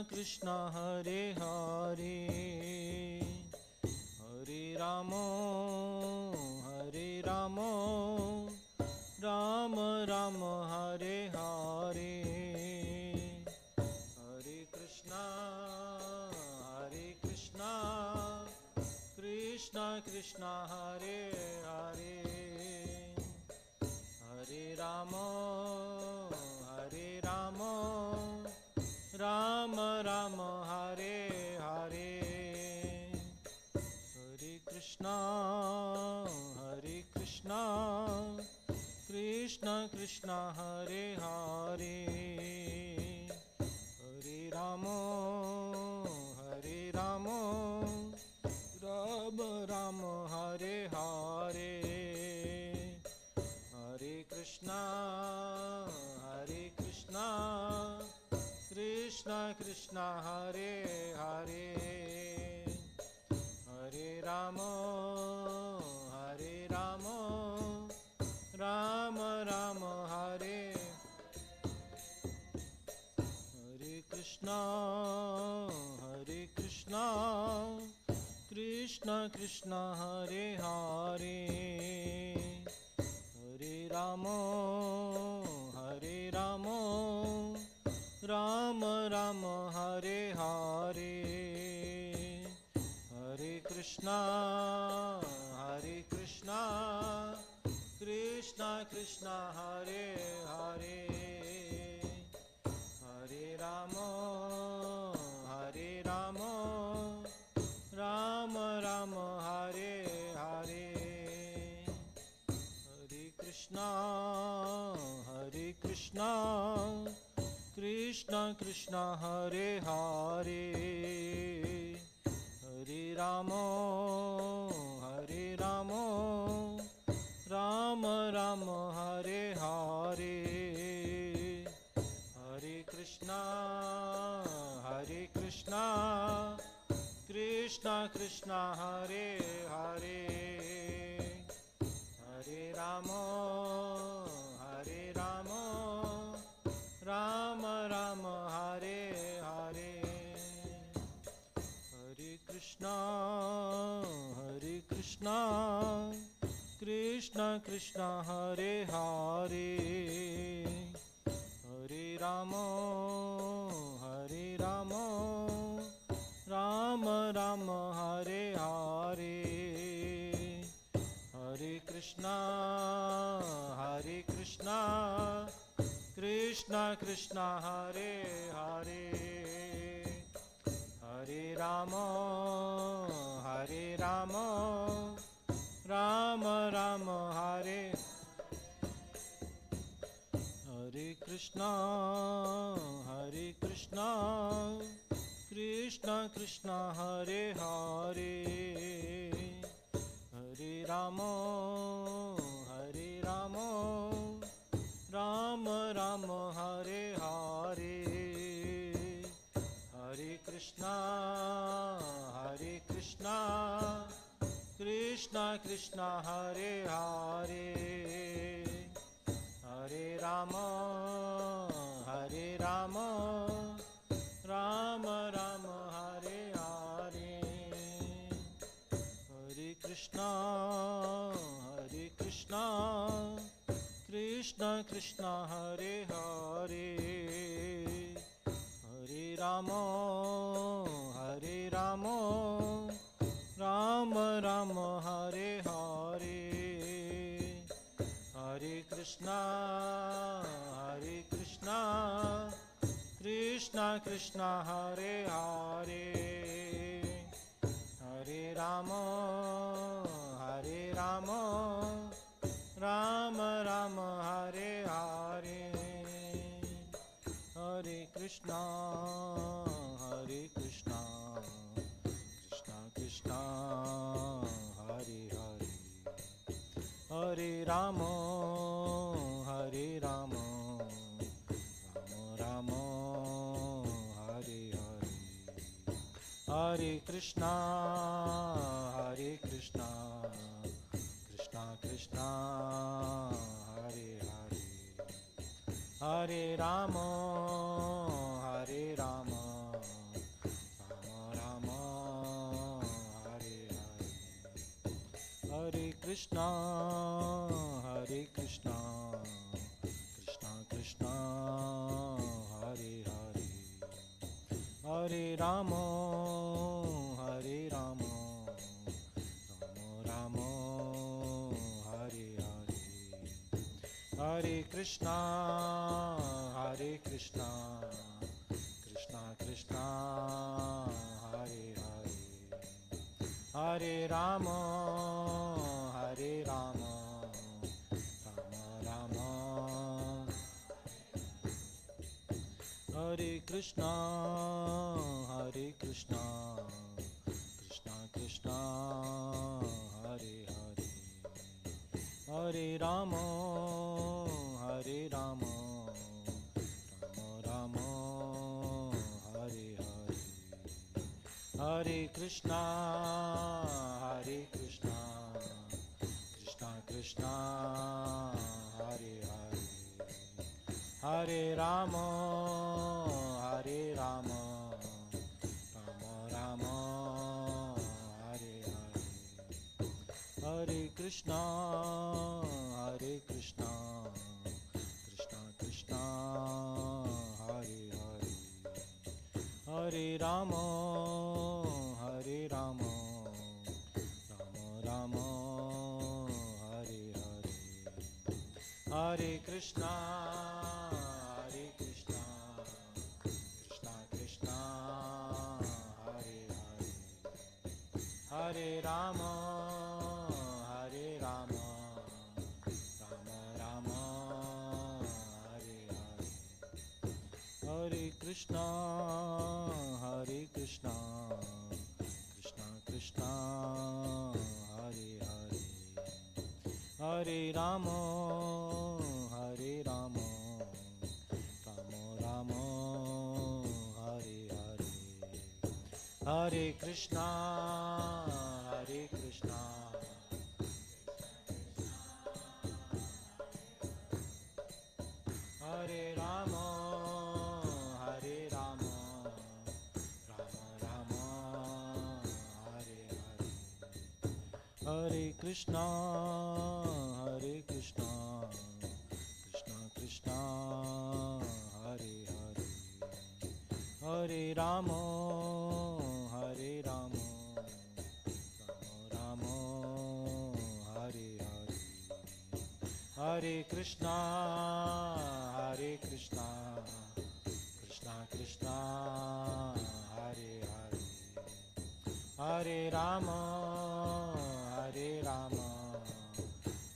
Krishna Hare Hare Hare Rama Rama Rama Hare Hare Hare Krishna Krishna Krishna Hare Hare Hare Rama Rama Rama Hare Hare Hare Krishna Krishna Krishna Hare Hare Hare Rama Rama Rama Hare Hare Hare Krishna Krishna Krishna Hare Hare Hare Rama Rama Rama Hare Hare Krishna Krishna Krishna Hare Hare Hare Rama Rama Rama Hare Hare Hare Krishna Krishna Krishna Hare Hare Hare Rama Rama Rama Hare Hare Hare Krishna Krishna Krishna Hare Hare Hare Rama Rama Rama Hare Hare Hare Krishna Krishna Krishna Hare Hare Hare Rama Rama Rama Hare Hare Hare Krishna Krishna Krishna Hare Hare Hare Rama Rama Rama Hare Hare Hare Krishna Krishna Krishna Hare Hare Hare Rama Rama Rama Hare Hare Krishna Krishna Krishna Hare Hare Hare Rama Rama Rama Hare Hare Hare Krishna Krishna Krishna Hare Hare Hare Rama Rama Rama Hare Hare Hare Krishna Krishna Krishna Hare Hare Hare Rama Rama Rama Hare Hare Hare Krishna Krishna Krishna Hare Hare Hare Rama Rama Rama Hare Hare Hare Krishna Krishna Krishna Hare Hare Hare Rama Rama Rama Hare Hare Hare Krishna Krishna Krishna Hare Hare Hare Rama Krishna, Hare Krishna, Krishna Krishna, Hare Hare, Hare Rama, Hare Rama, Rama Rama, Hare Hare, Hare Krishna, Hare Krishna, Krishna Krishna, Hare Hare, Hare Rama, Hare Rama, Rama Rama, Hare Krishna, Hare Krishna, Krishna Krishna, Hare Hare, Hare Rama, Hare Rama, Rama Rama, Hare Hare, Hare Krishna, Hare Krishna, Krishna Krishna, Hare Hare, Hare Rama, Hare Rama, Rama Rama, Hare Hare, Hare Krishna, Hare Krishna, Krishna Krishna, Hare Hare, Hare Rama, Hare Rama, Rama Rama, Hare Hare, Hare Krishna, Hare Krishna, Krishna Krishna, Hare Hare, Hare Rama, Hare Rama, Rama Rama, Hare Hare, Hare Krishna, Hare Krishna, Krishna Krishna, Hare Hare, Hare Rama, Hare Rama, Rama Rama, Hare Hare, Hare Krishna, Hare Krishna, Hare Rama, Hare Rama, Rama Rama, Hare Hare, Hare Krishna, Hare Krishna, Krishna Krishna, Hare Hare, Hare Rama, Hare Rama, Rama Rama, Hare Hare, Hare Krishna, Hare Krishna, Krishna Krishna, Hare Hare, Hare Rama, Hare Rama,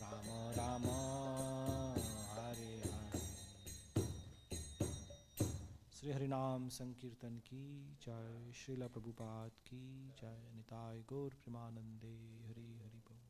Rama Rama, Hare Hare। Shri हरिनाम संकीर्तन की जय, श्रीला प्रभुपाद की जय, निताय गौर प्रेमानंदे, हरि हरि बोल।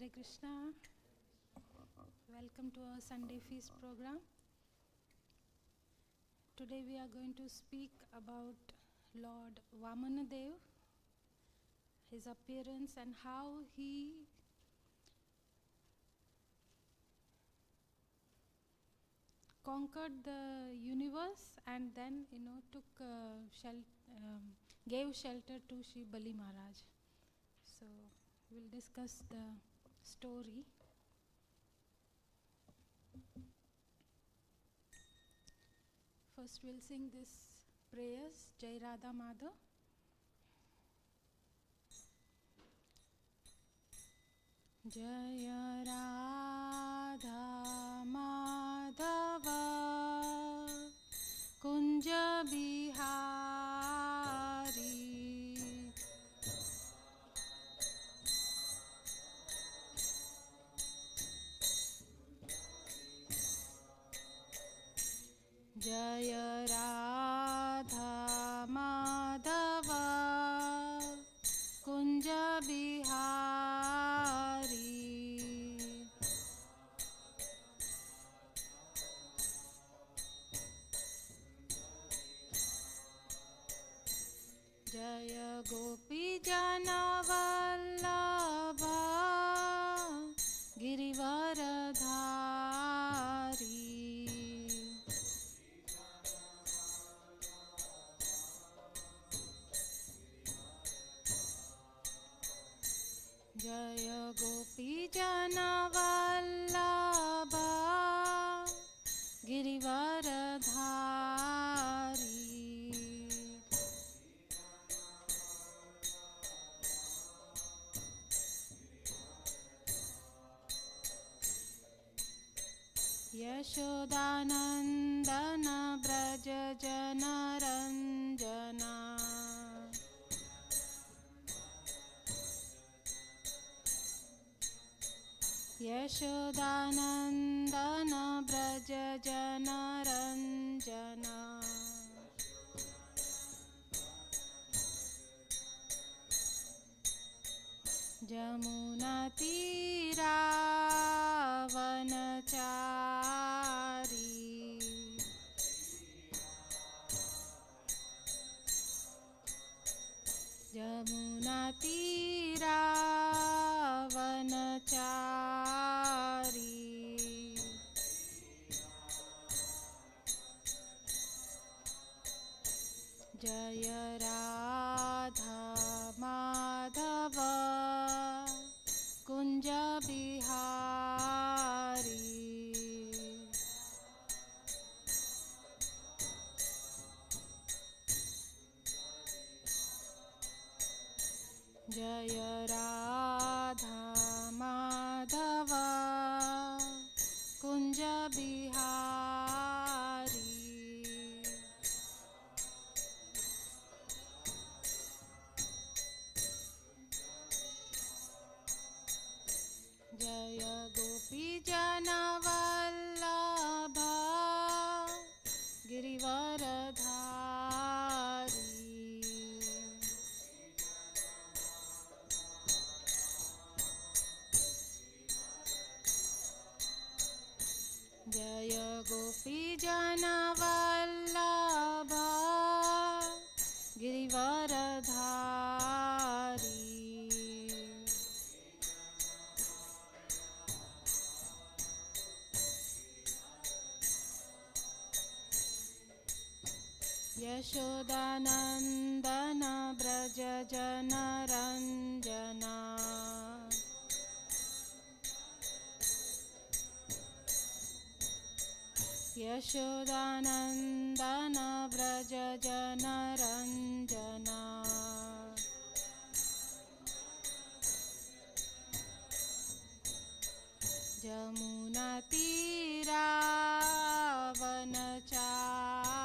Hare Krishna. Welcome to our Sunday Feast program. Today we are going to speak about Lord Vaman, his appearance and how he conquered the universe and then gave shelter to Shri Bali Maharaj. So we'll discuss the story. First we'll sing this prayers, Jai Radha Madhav. Jaya Radha Madhava Kunja Bihari Jaya Radha Madhava Kunja Bihari Jaya Gopi Jana Vallabha Girivaradhari Jaya Gopi Jana Vallabha Girivaradhari Yashodanandana Braja Jana Ranjana Yashodanandana Braja Jana Ranjana Jamuna Tira Vanachari Jamuna Tira Vanachari Jaya Radha Madhava Kunja Bihari Jaya Radha Madhava Kunja Bihari Jaya Gopi Jana Vallabha Girivaradhari Jaya Gopi Jana Vallabha Girivaradhari Yashodanandana Braja Jana Ranjana Yashodanandana Braja Jana Ranjana Jamuna Tira Vanachari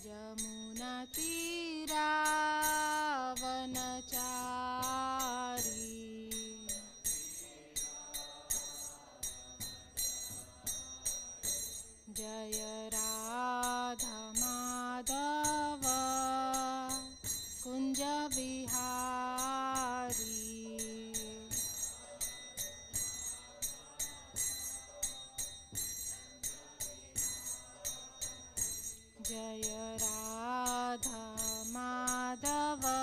Jamuna Tira Vanachari Jaya Radha Madhava Jaya Radha Madhava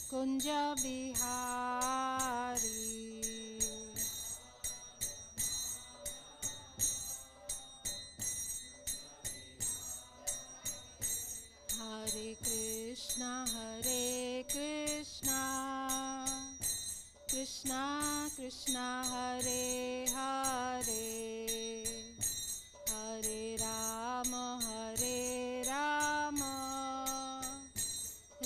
Kunja Bihari. Hare Krishna, Krishna Krishna, Hare Hare, Hare Rama,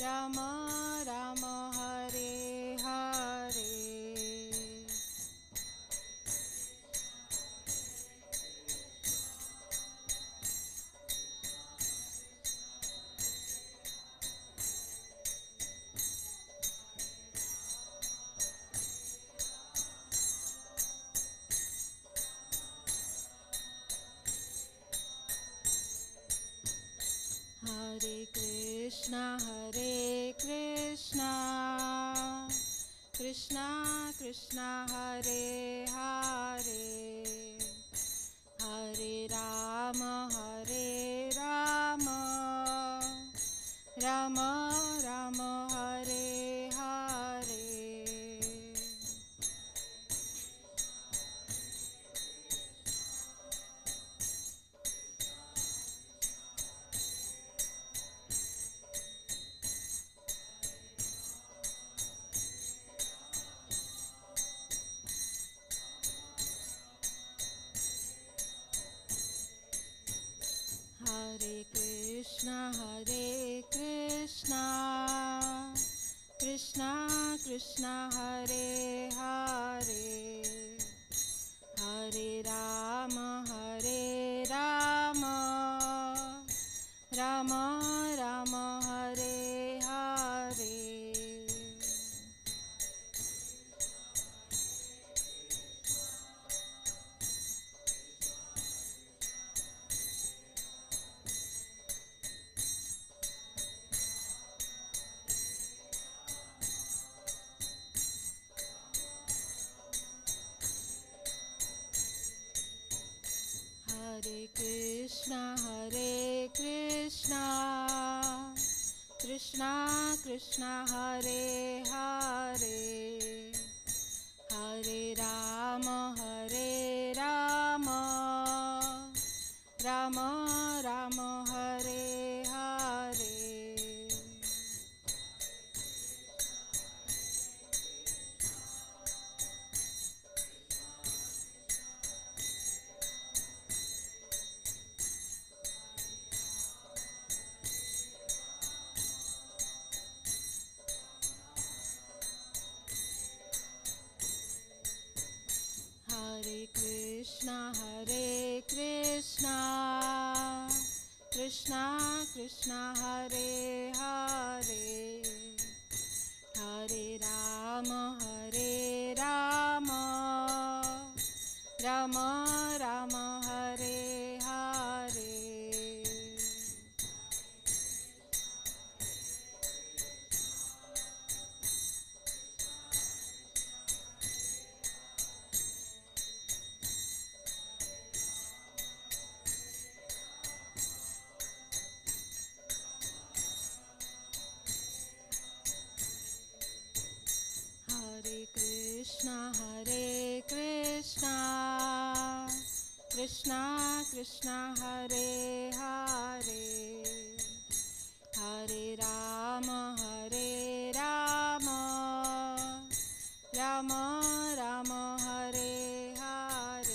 Rama Rama, Hare Hare. Hare Krishna, Krishna Krishna, Hare Hare, Hare Rama, Rama Rama, Hare Hare. Hare Krishna, Krishna Krishna, Hare Hare, Hare Rama, Rama Rama, Hare Hare. Hare Krishna, Krishna Krishna, Hare Hare, Hare Rama, Rama Rama, Hare Hare. Hare Krishna, Krishna Krishna, Hare Hare, Hare Rama, Rama Rama, Hare Hare. Hare Krishna, Krishna Krishna, Hare Hare, Hare Rama, Rama Rama, Hare Hare.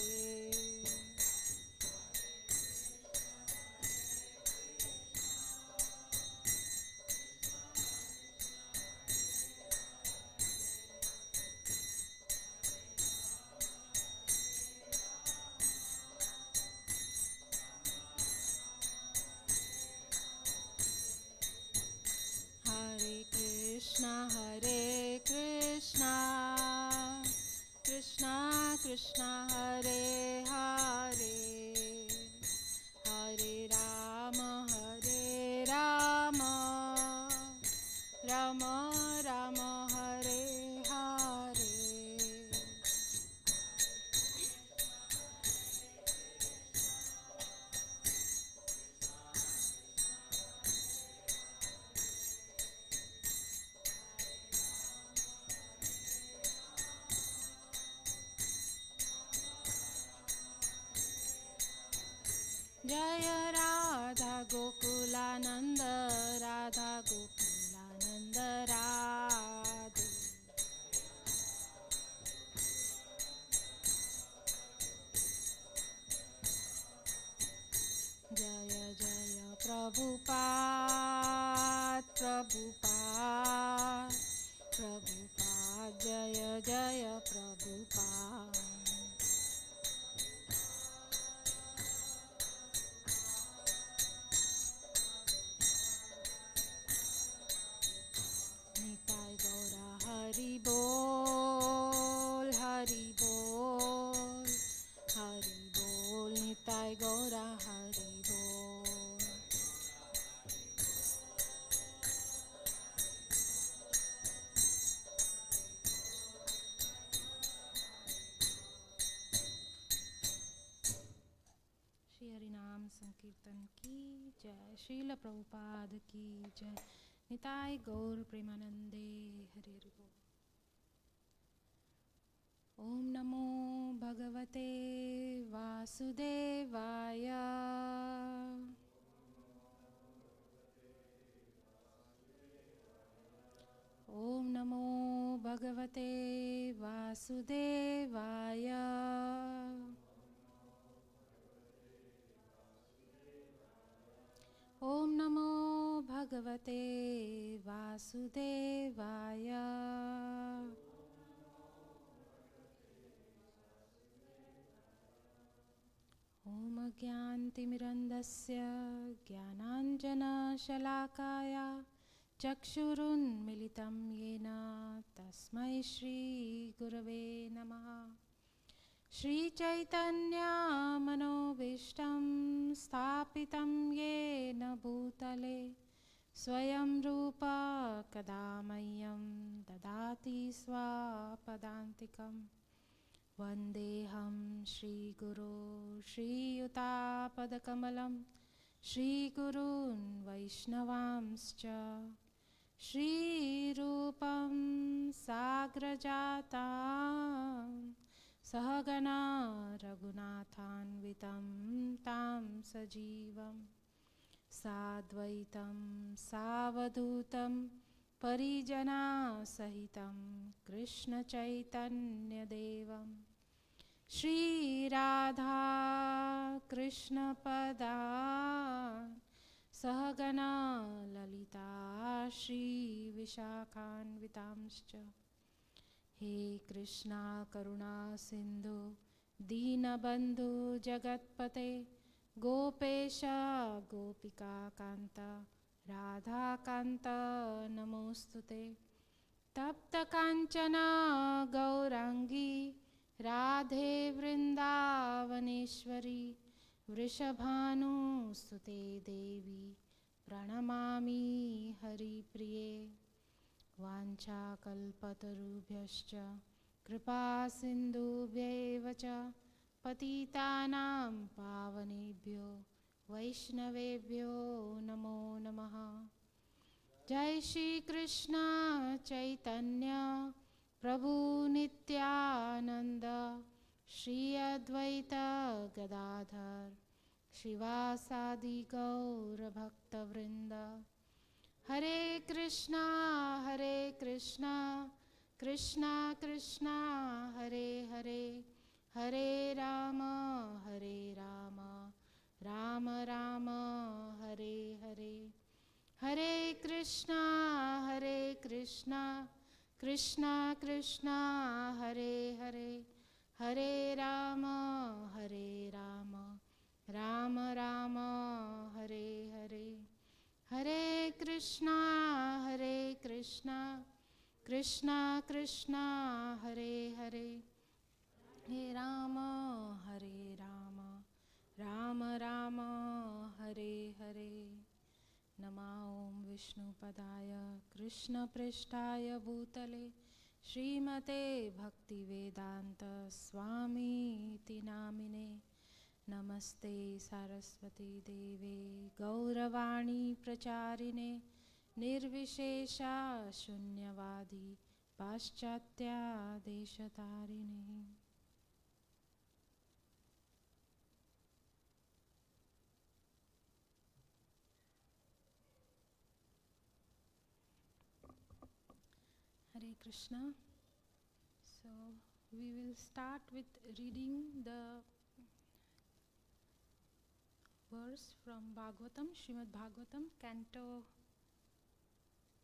Hare जय राधा गोकुलानंद राधा गोकुलानंद राधे। जय जय प्रभुपाद प्रभुपाद प्रभुपाद जय जय प्रभुपाद। निताय गौरा हरि बोल हरि बोल हरि बोल निताय गौरा हरि बोल। श्री हरि नाम संकीर्तन की जय। श्रील प्रभुपाद की जय। निताय गौर प्रेमानंदे हरि हरि बोल। ओम नमो भगवते वासुदेवाय। ओम नमो भगवते वासुदेवाय। ओम नमो भगवते वासुदेवाय। ओम ज्ञानतिमिरन्धस्य ज्ञानाञ्जनशलाकाय चक्षुरुन्मिलितं येन तस्मै श्रीगुरवे नमः। श्रीचैतन्यमनोभीष्टं स्थापितं येन भूतले स्वयं रूप कदा मह्यं ददाति स्वपदान्तिकम्। वन्देऽहं श्रीगुरो श्रीयुतापदकमलं श्रीगुरून् वैष्णवांश्च श्रीरूपं साग्रजातां सहगणा रघुनाथान्वितं तं सजीवं साद्वैतं सावधूतं परिजनसहितं कृष्णचैतन्यदेवं श्रीराधा कृष्णपदान् सहगणा ललिता श्रीविशाखान्वितांश्च। हे कृष्णा करुणा सिन्धु दीनबन्धु जगत्पते गोपेश गोपिकान्त राधाकान्त नमोऽस्तुते। तप्तकाञ्चन गौराङ्गी राधे वृन्दावनेश्वरी वृषभानुसुते देवी प्रणमामि हरिप्रिये। वाञ्छाकल्पतरुभ्यश्च कृपासिन्धुभ्यैव च पतितानां पावनेभ्यो वैष्णवेभ्यो नमो नमः। जय श्री कृष्ण चैतन्य प्रभु नित्यानंद श्री अद्वैत गदाधर श्रीवासादि गौर भक्तवृंद। हरे कृष्णा कृष्णा कृष्णा हरे हरे हरे राम राम राम हरे हरे। हरे कृष्णा कृष्णा कृष्णा हरे हरे हरे राम राम राम हरे हरे। हरे कृष्णा कृष्णा कृष्णा हरे हरे हे राम राम राम हरे हरे। नमः ॐ विष्णुपदाय कृष्णपृष्ठाय भूतले श्रीमते भक्तिवेदांत स्वामीति नामिने। नमस्ते सारस्वती देवे गौरवाणी प्रचारिणे निर्विशेषा शून्यवादी पाश्चात्यादेशतारिणे। Krishna. So we will start with reading the verse from Bhagavatam, Srimad Bhagavatam, Canto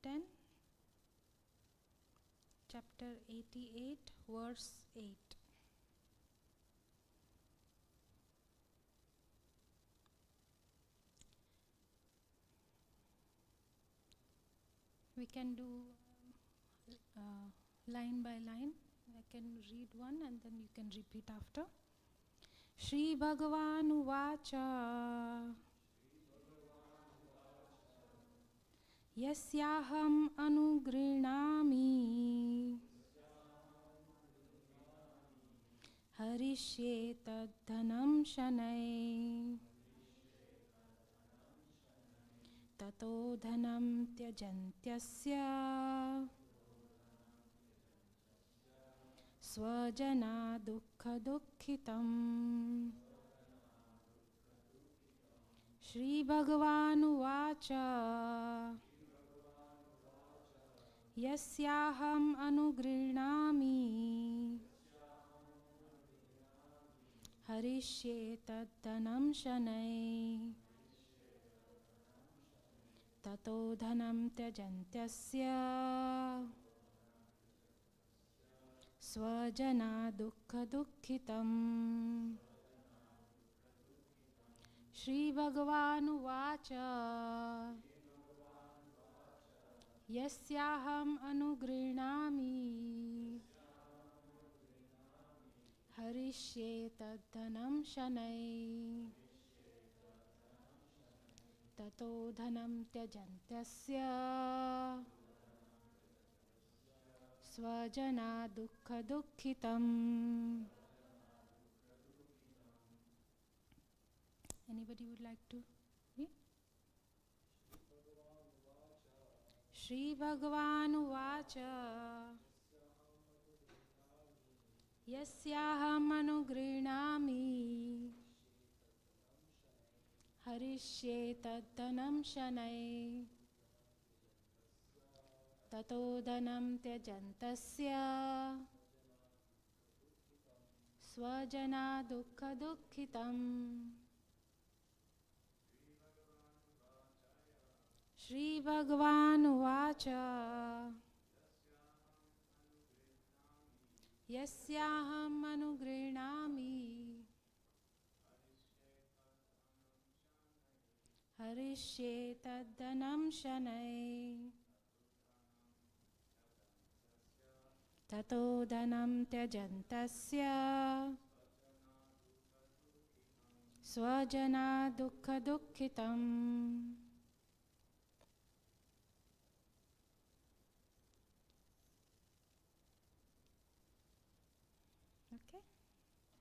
10, Chapter 88, verse 8. We can do line by line. I can read one and then you can repeat after. Shri Bhagavan Uvacha Yasyaham Anugrinami Harishye Tadhanam Shanai Tato Dhanam Tyajantyasya Swajana Dukkha Dukkhitam. Shri Bhagavan Uvacha Yasyaham Anugrinami Harishye Tadhanam Shanai Tato Dhanam Tyajantyasya Swajana Dukkha Dukkhitam. Shri Bhagavan Uvacha Yasyaham Anugrinami Harishye Tadhanam Shanai Tato Dhanam Tyajantyasya Swajana Dukkha Dukkhitam. Anybody would like to read? Shri Bhagavan Uvacha Yasyaham Anugrinami Harishye Tadhanam Shanai Tato Dhanam Tyajantasya Swajana Dukkha Dukkhitam. Shri Bhagavan Uvacha Yasyaham Anugrinami Harishye Tadhanam Shanai Tato Dhanam Tyajantasya Swajana Dukkha Dukkhitam. Okay.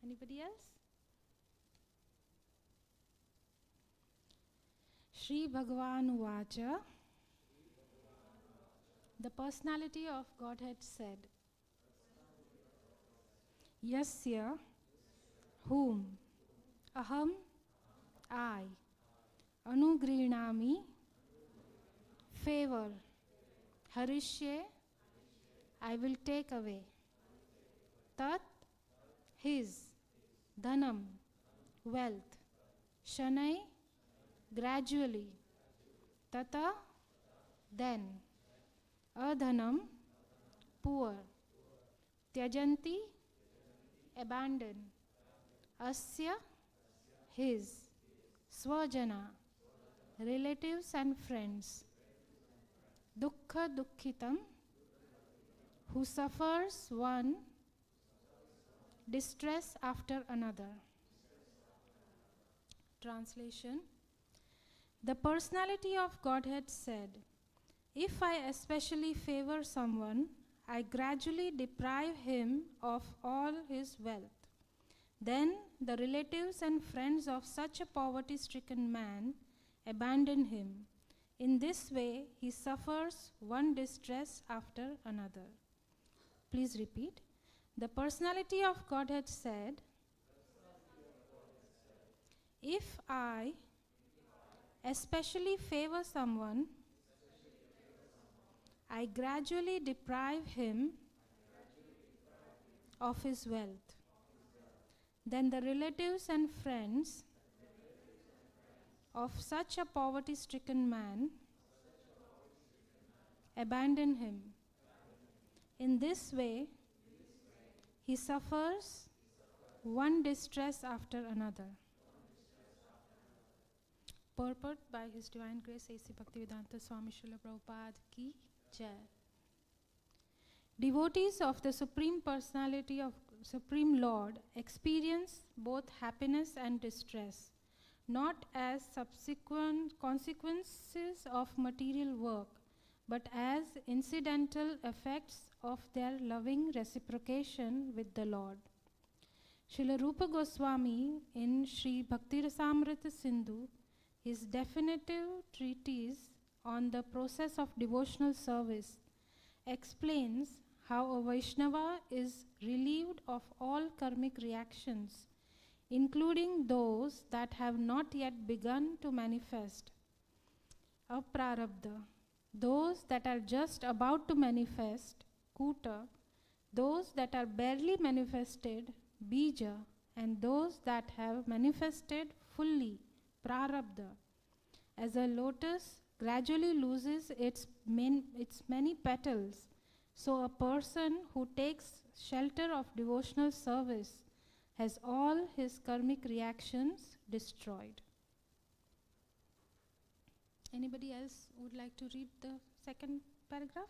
Anybody else? Shri Bhagavan Uvacha. The personality of Godhead said, Yasya, whom, aham, I, anugrinami, favor, harishye, I will take away, tat, his, dhanam, wealth, shanai, gradually, tata, then, adhanam, poor, tyajanti, abandon, asya, his, swajana, relatives and friends, dukkha dukkhitam, who suffers one distress after another. Translation. The personality of Godhead said, if I especially favor someone, I gradually deprive him of all his wealth. Then the relatives and friends of such a poverty-stricken man abandon him. In this way, he suffers one distress after another. Please repeat. The personality of Godhead said, if I especially favor someone, I gradually deprive him of his wealth. Then the relatives and friends of such a poverty-stricken man abandon him. In this way, he suffers one distress after another. Purport by His Divine Grace A.C. Bhaktivedanta Swami Srila Prabhupada Ki Jai. Devotees of the Supreme Personality of Supreme Lord experience both happiness and distress, not as subsequent consequences of material work, but as incidental effects of their loving reciprocation with the Lord. Srila Rupa Goswami in Sri Bhakti Rasamrita Sindhu, his definitive treatise on the process of devotional service, explains how a Vaishnava is relieved of all karmic reactions, including those that have not yet begun to manifest, aprarabdha, those that are just about to manifest, kuta, those that are barely manifested, bija, and those that have manifested fully, prarabdha. As a lotus gradually loses its many petals, so a person who takes shelter of devotional service has all his karmic reactions destroyed. Anybody else would like to read the second paragraph?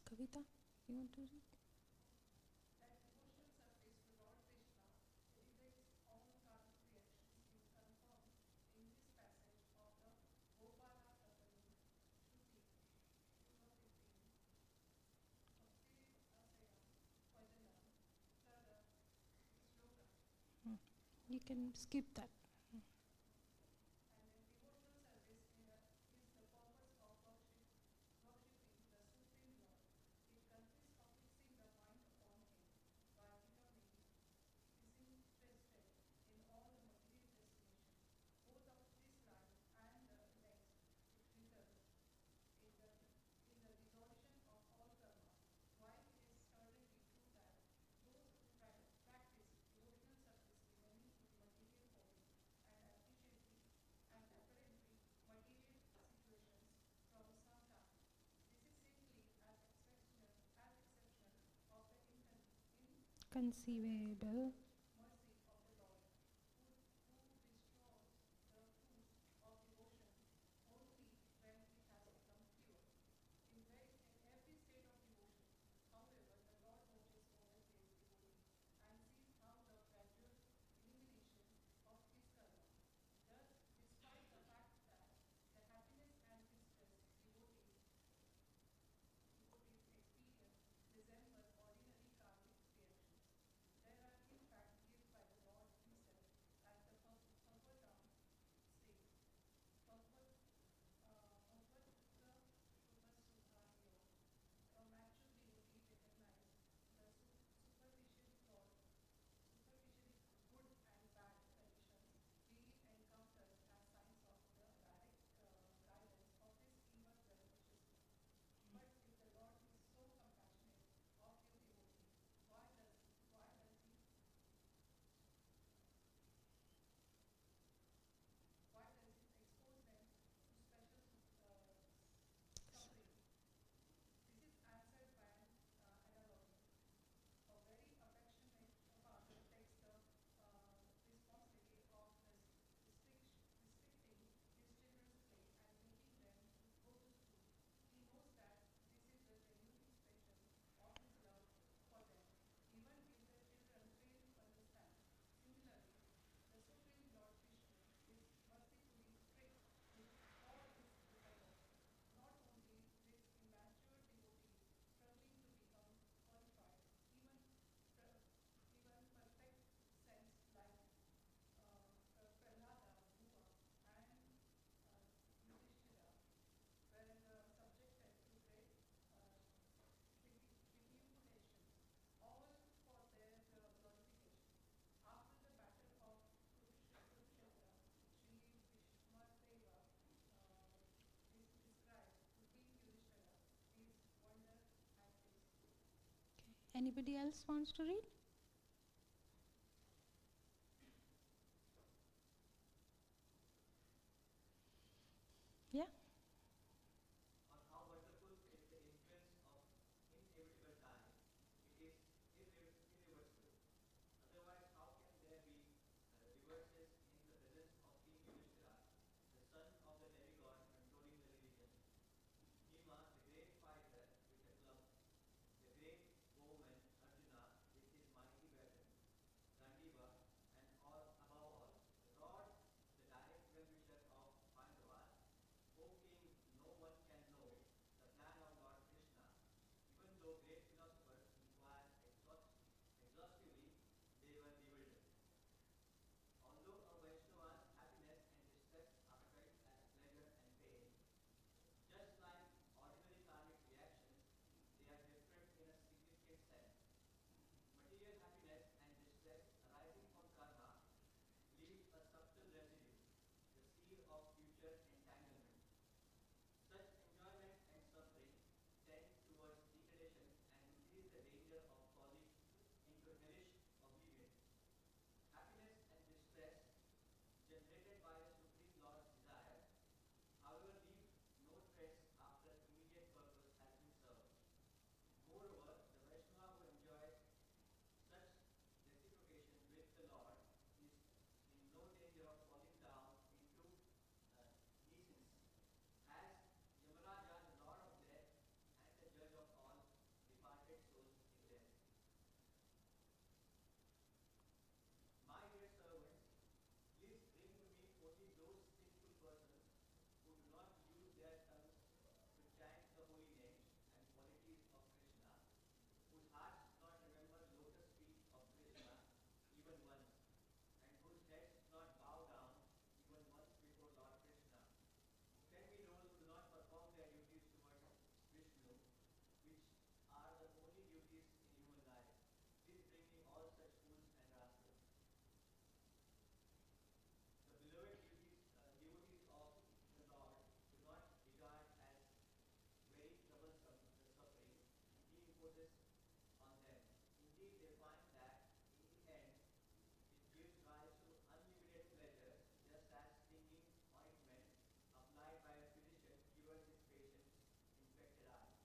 Kavita, you want to read? You can skip that. Conceivable. Anybody else wants to read? Yeah? On how wonderful is the influence of inevitable time. It is irreversible. Otherwise, how can there be reverses in the presence of King Yudhishthira, the son of the demigod controlling the religion? Bhima, the great fighter with a club, the great bowman Arjuna with his mighty weapon, Gandiva, and all above all, the Lord, the direct well-wisher of Pandavas. O king, no one can know it, the plan of Lord Krishna. Even though great philosophers inquire exhaustively, they were bewildered. Although a Vaishnava's happiness and distress are felt as pleasure and pain, just like ordinary karmic reactions, they are different in a significant sense. Material happiness and distress arising from karma leave a subtle residue, the seed of future entanglement. Such enjoyment and suffering tend towards degradation and increase the danger of falling into hellish oblivion. Happiness and distress generated by the Supreme Lord's desire, however, leave no trace after immediate purpose has been served. Moreover, the Vaishnava who enjoys such reciprocation with the Lord is in no danger of falling down into nescience. As Yamaraja, the Lord of Death and the Judge of all departed souls, declares, my dear servants, please bring to me only those sinful persons who do not use their tongues to chant the holy names and qualities of Krishna, whose hearts do not remember lotus feet of Krishna even once, and whose heads do not bow down even once before Lord Krishna. Can be those who do not perform their duties towards Vishnu, which are the only duties in human life. Please bring me all such fools and rascals. The beloved devotees of the Lord do not regard as very troublesome the suffering he imposes on them. Indeed, they find that in the end it gives rise to unlimited pleasure, just as stinging ointment applied by a physician cures his patient's infected eye.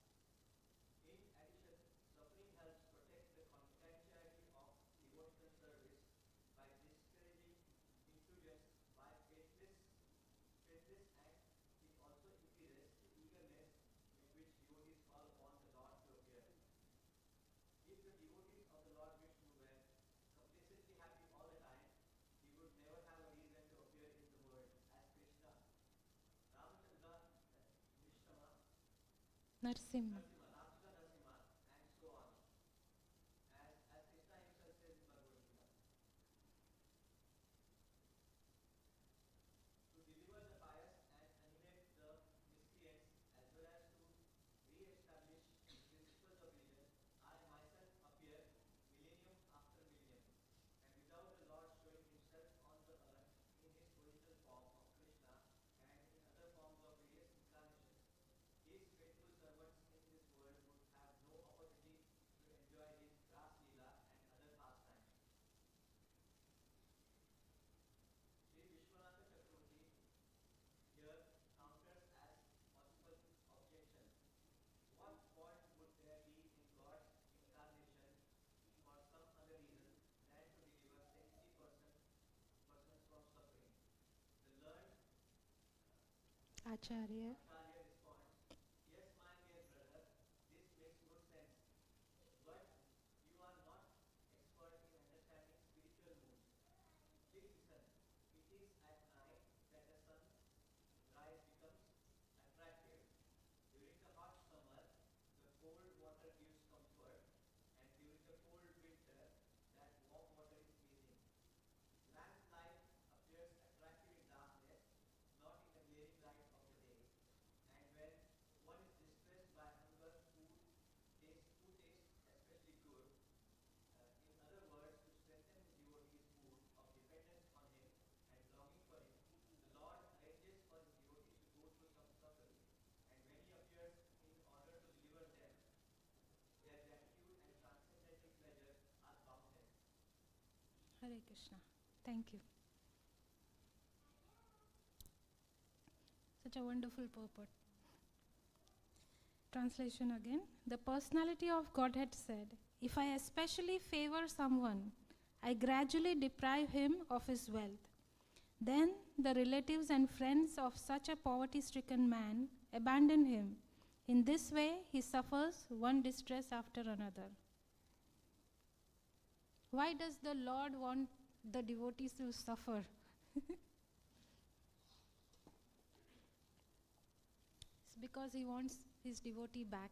In addition, suffering helps protect the confidentiality of devotional service by discouraging intrusions by faithless, and it also increases the eagerness with which devotees call upon the Lord to appear. If the devotees of the Lord Vishnu were complacently happy all the time, he would never have a reason to appear in the world as Krishna, Ramachandra, Nishtama, Narsimha. Ramachandra Narsimha, and so on, as Krishna himself says in Bhagavad Gita. To deliver the pious and animate the miscreants, as well as to re-establish the principles of religion, I myself appear millennium after millennium, and without the Lord showing himself on the earth in his original form of Krishna and in other forms of various incarnations, his faithful servants in this world would have no opportunity to enjoy his Ras Leela and other pastimes. Sri Vishwanatha Chakravarti here counters as possible objection. What fault would there be in God's incarnation for some other reason than to deliver saintly persons from suffering? The learned Acharya. Acharya responds, yes, my dear brother, this makes good sense. But you are not expert in understanding spiritual moods. Please listen. It is at night that the sunrise becomes attractive. During the hot summer, the cold water gives comfort, and during the cold winter, that warm water is pleasing. Lamplight appears attractive in darkness, not in the glaring light of the day. Hare Krishna. Thank you. Such a wonderful purport. Translation again. The personality of Godhead said, if I especially favor someone, I gradually deprive him of his wealth. Then the relatives and friends of such a poverty-stricken man abandon him. In this way, he suffers one distress after another. Why does the Lord want the devotees to suffer? It's because he wants his devotee back.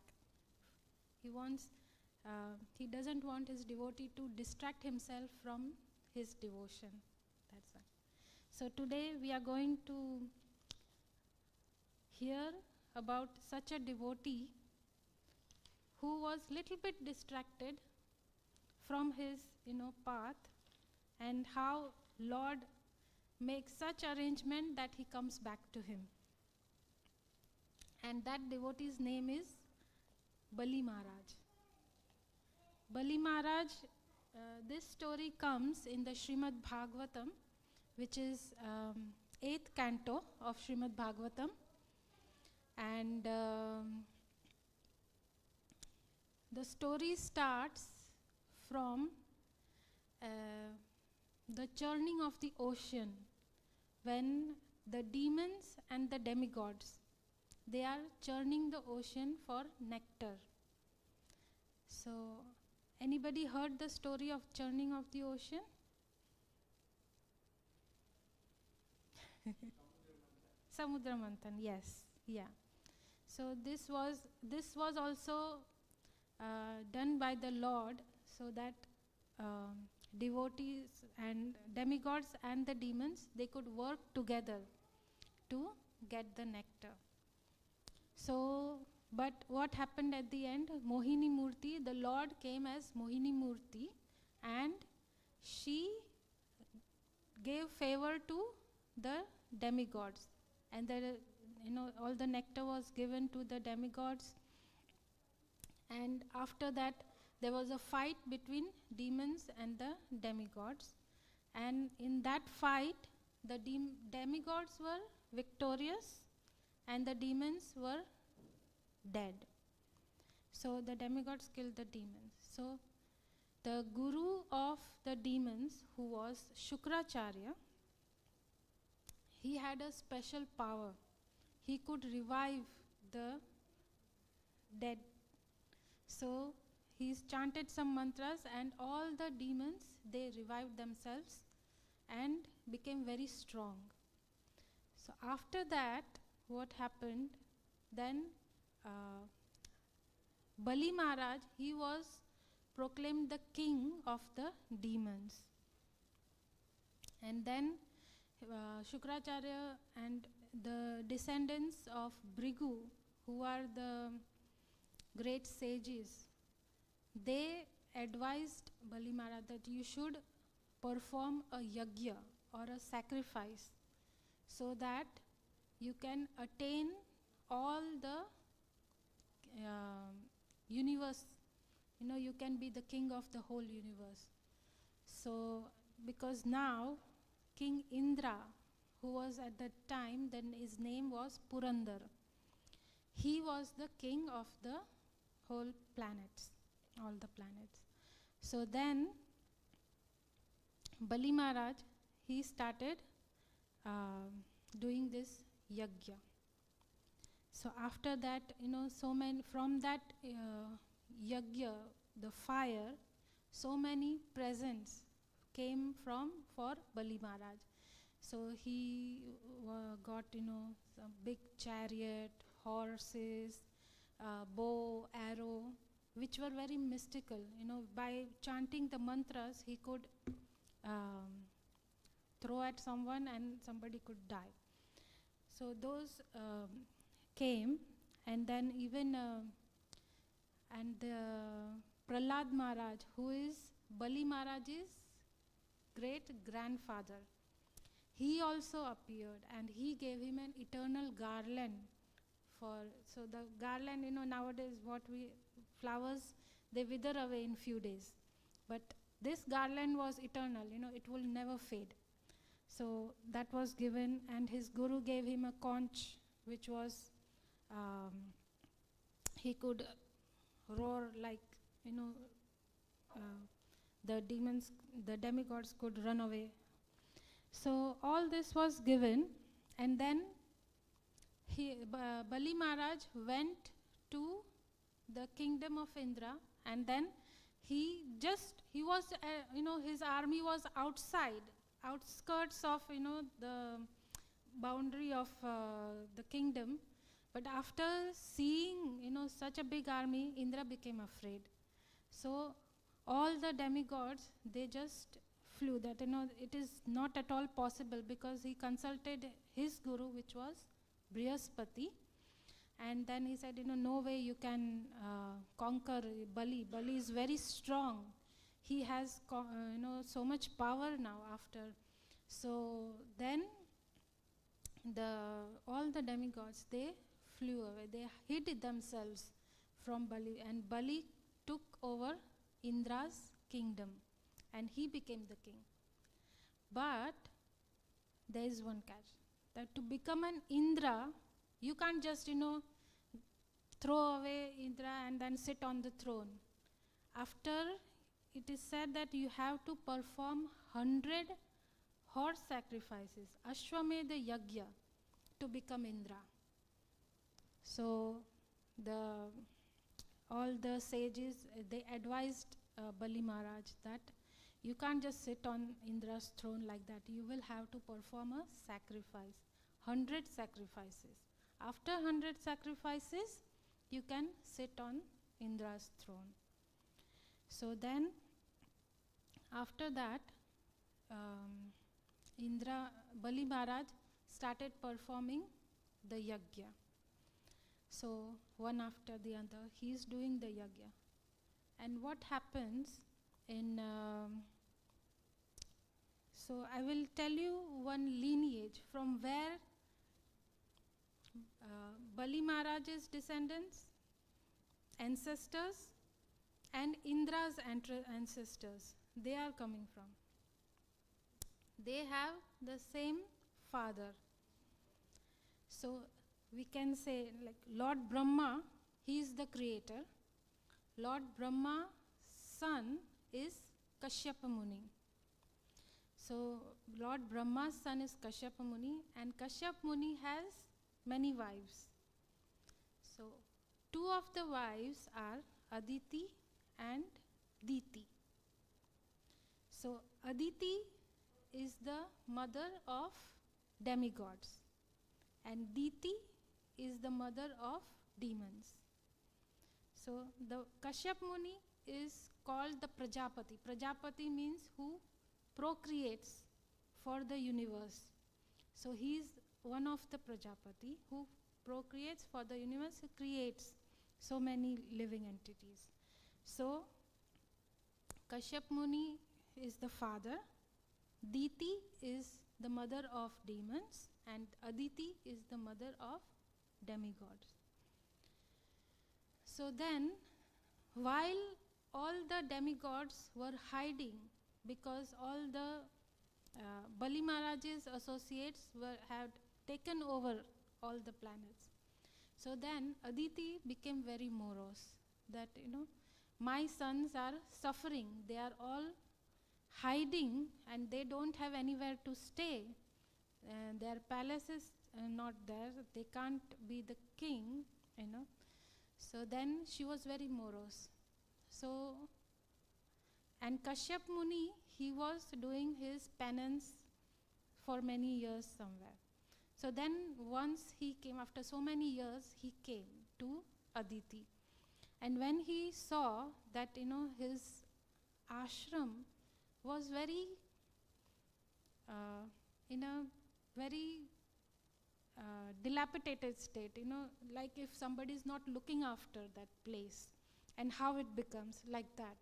He doesn't want his devotee to distract himself from his devotion. That's why. So today we are going to hear about such a devotee who was little bit distracted from his path, and how Lord makes such arrangement that he comes back to him. And that devotee's name is Bali Maharaj. Bali Maharaj, this story comes in the Srimad Bhagavatam, which is 8th canto of Srimad Bhagavatam. And the story starts from the churning of the ocean, when the demons and the demigods, they are churning the ocean for nectar. So, anybody heard the story of churning of the ocean? Samudra Manthan, yes, yeah. So this was also done by the Lord, so that devotees and demigods and the demons, they could work together to get the nectar. So, but what happened at the end? Mohini Murti, the Lord came as Mohini Murti, and she gave favor to the demigods, and all the nectar was given to the demigods. And after that, there was a fight between demons and the demigods, and in that fight, the demigods were victorious and the demons were dead. So the demigods killed the demons. So the guru of the demons, who was Shukracharya, he had a special power. He could revive the dead. So he chanted some mantras, and all the demons, they revived themselves and became very strong. So after that, what happened? Then Bali Maharaj, he was proclaimed the king of the demons. And then Shukracharya and the descendants of Brigu, who are the great sages, they advised Bali Maharaj that you should perform a yajna or a sacrifice, so that you can attain all the universe. You can be the king of the whole universe. So, because now King Indra, who was at that time, then his name was Purandar. He was the king of the whole planets, all the planets. So then Bali Maharaj, he started doing this yajna. So after that, from that yajna, the fire, so many presents came for Bali Maharaj. So he got, some big chariot, horses, bow, arrow, which were very mystical. By chanting the mantras, he could throw at someone and somebody could die. So those came, and then even and Prahlad Maharaj, who is Bali Maharaj's great grandfather, he also appeared, and he gave him an eternal garland. So the garland, nowadays flowers, they wither away in few days, but this garland was eternal, it will never fade. So that was given, and his guru gave him a conch, which was, he could roar like, the demons, the demigods could run away. So all this was given, and then Bali Maharaj went to the kingdom of Indra, and then he was, his army was outskirts of, the boundary of the kingdom. But after seeing, such a big army, Indra became afraid. So all the demigods, they just flew, that, it is not at all possible, because he consulted his guru, which was Brihaspati, and then he said, no way you can conquer Bali. Bali is very strong. He has, so much power now after. So then all the demigods, they flew away. They hid themselves from Bali, and Bali took over Indra's kingdom, and he became the king. But there is one catch, that to become an Indra, you can't just, throw away Indra and then sit on the throne. After, it is said that you have to perform 100 horse sacrifices, Ashwamedha Yagya, to become Indra. So all the sages, they advised Bali Maharaj that you can't just sit on Indra's throne like that. You will have to perform a sacrifice, 100 sacrifices. After 100 sacrifices, you can sit on Indra's throne. So then, after that, Bali Maharaj started performing the yagya. So one after the other, he is doing the yagya. And what happens in, so I will tell you one lineage from where Bali Maharaj's descendants, ancestors, and Indra's ancestors, they are coming from. They have the same father. So we can say, like Lord Brahma, he is the creator. Lord Brahma's son is Kashyapa Muni. So Lord Brahma's son is Kashyapa Muni, and Kashyapa Muni has many wives. So two of the wives are Aditi and Diti. So Aditi is the mother of demigods, and Diti is the mother of demons. So the Kashyap Muni is called the Prajapati. Prajapati means who procreates for the universe. So he is one of the Prajapati who procreates for the universe, who creates so many living entities. So Kashyap Muni is the father, Diti is the mother of demons, and Aditi is the mother of demigods. So then, while all the demigods were hiding, because all the Bali Maharaj's associates had taken over all the planets. So then Aditi became very morose, that my sons are suffering, they are all hiding and they don't have anywhere to stay. Their palace is not there, they can't be the king, So then she was very morose. So, and Kashyap Muni, he was doing his penance for many years somewhere. So then once he came, after so many years, he came to Aditi. And when he saw that, his ashram was very, in a very dilapidated state, like if somebody is not looking after that place, and how it becomes like that.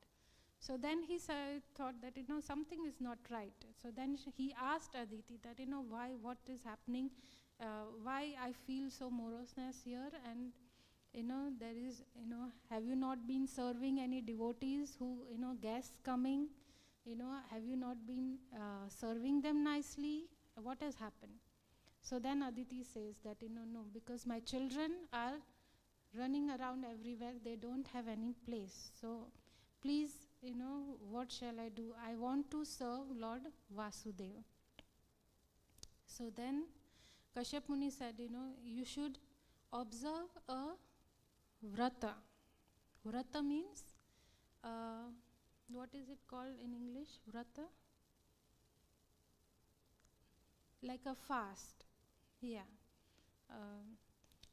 So then he thought that, something is not right. So then he asked Aditi that, why, what is happening, why I feel so moroseness here, and, there is, have you not been serving any devotees who, guests coming? have you not been serving them nicely? What has happened? So then Aditi says that, no, because my children are running around everywhere, they don't have any place. So please, what shall I do? I want to serve Lord Vasudeva. So then Kashyap Muni said, you should observe a vrata. Vrata means, what is it called in English? Vrata? Like a fast. Yeah.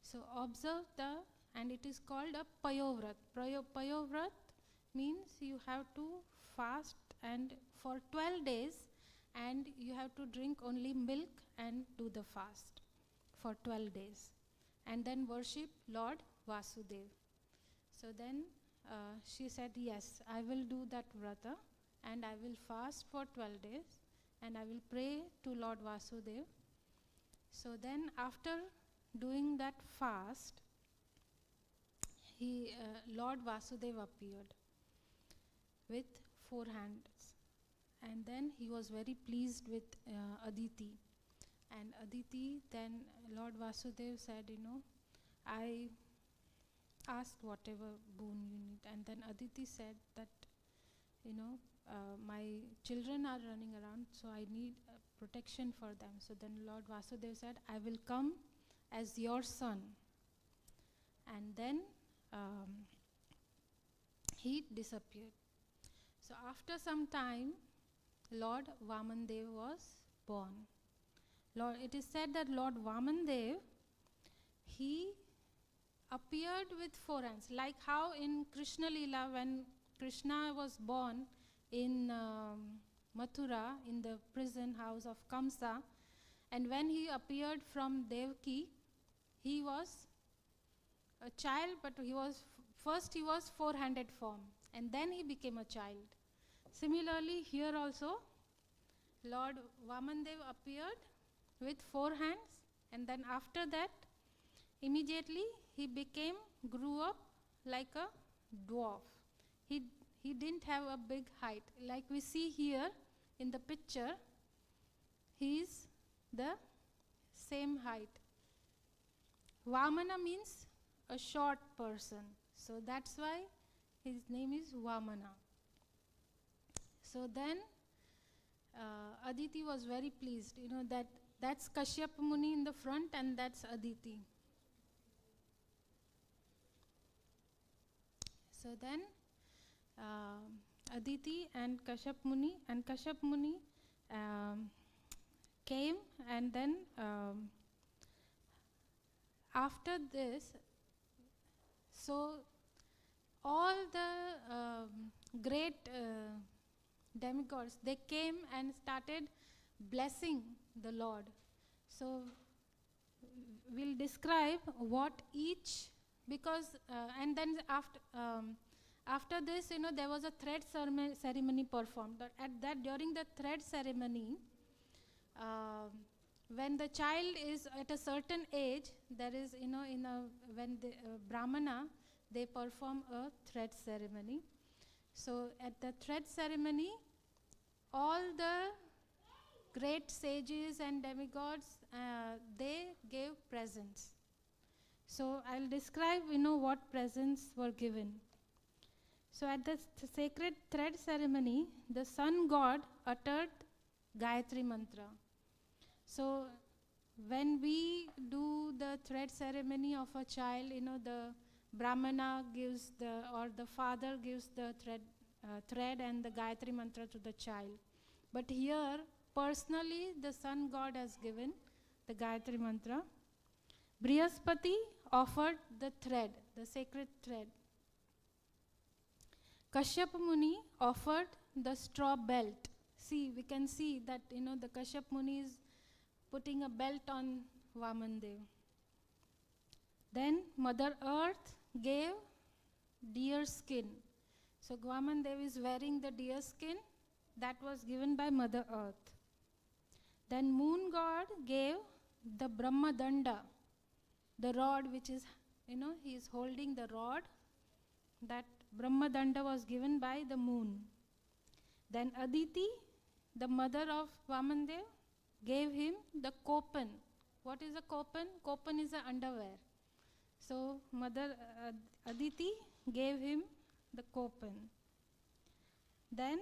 So observe and it is called a payovrat. Payovrat means you have to fast and for 12 days, and you have to drink only milk and do the fast for 12 days. And then worship Lord Vasudeva. So then she said, yes, I will do that vrata and I will fast for 12 days and I will pray to Lord Vasudeva. So then after doing that fast, Lord Vasudeva appeared with 4 hands. And then he was very pleased with Aditi. And Aditi, then Lord Vasudeva said, I asked whatever boon you need. And then Aditi said that, my children are running around, so I need protection for them. So then Lord Vasudeva said, I will come as your son. And then he disappeared. So after some time, Lord Vaman Dev was born. It is said that Lord Vaman Dev, he appeared with 4 hands, like how in Krishna Leela, when Krishna was born in Mathura, in the prison house of Kamsa, and when he appeared from Devaki, he was a child, but first he was 4-handed form, and then he became a child. Similarly, here also, Lord Vamandev appeared with 4 hands, and then after that, immediately he grew up like a dwarf. He didn't have a big height. Like we see here in the picture, he is the same height. Vamana means a short person. So that's why his name is Vamana. So then Aditi was very pleased, that's Kashyap Muni in the front and that's Aditi. So then Aditi and Kashyap Muni came, and then after this, so all the great demigods, they came and started blessing the Lord. So we'll describe what each, because and then after this, there was a thread ceremony performed. During the thread ceremony, when the child is at a certain age, there is, when the Brahmana, they perform a thread ceremony. So at the thread ceremony, all the great sages and demigods, they gave presents. So I'll describe, what presents were given. So at the sacred thread ceremony, the sun god uttered Gayatri mantra. So when we do the thread ceremony of a child, the Brahmana gives or the father gives the thread and the Gayatri mantra to the child. But here, personally, the sun god has given the Gayatri mantra. Brihaspati offered the thread, the sacred thread. Kashyap Muni offered the straw belt. See, we can see that, the Kashyap Muni is putting a belt on Vamandev. Then Mother Earth gave deer skin. So Vamandev is wearing the deer skin that was given by Mother Earth. Then Moon God gave the Brahma Danda, the rod which is, he is holding the rod. That Brahma Danda was given by the moon. Then Aditi, the mother of Vamandev, gave him the kopan. What is a kopan? Kopan is an underwear. So Mother Aditi gave him the kopan. Then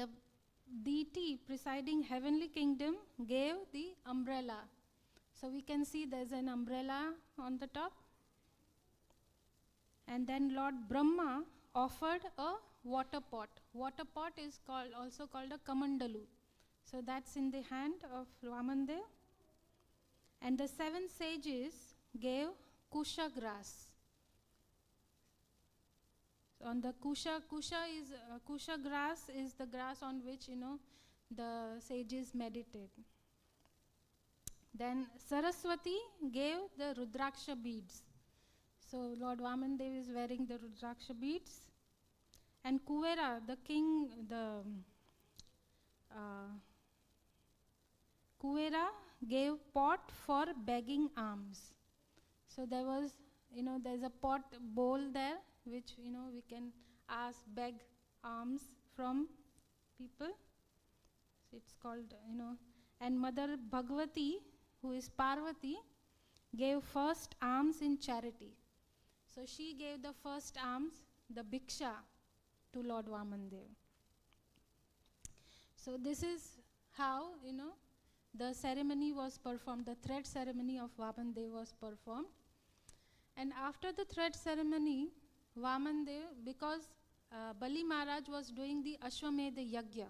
the deity presiding heavenly kingdom gave the umbrella. So we can see there's an umbrella on the top. And then Lord Brahma offered a water pot. Water pot is also called a kamandalu. So that's in the hand of Vamandev. And the 7 sages gave kusha grass. So on the kusha grass is the grass on which the sages meditate. Then Saraswati gave the Rudraksha beads. So Lord Vamandev is wearing the Rudraksha beads. And Kuvera, the king, Kuvera gave pot for begging alms. So there was, there's a pot bowl there, which, we can beg alms from people. So it's called, and Mother Bhagavati, who is Parvati, gave first alms in charity. So she gave the first alms, the Bhiksha, to Lord Vamandev. So this is how, the ceremony was performed, the thread ceremony of Vamandev was performed. And after the thread ceremony, Vamandev, because Bali Maharaj was doing the Ashwamedha Yagya,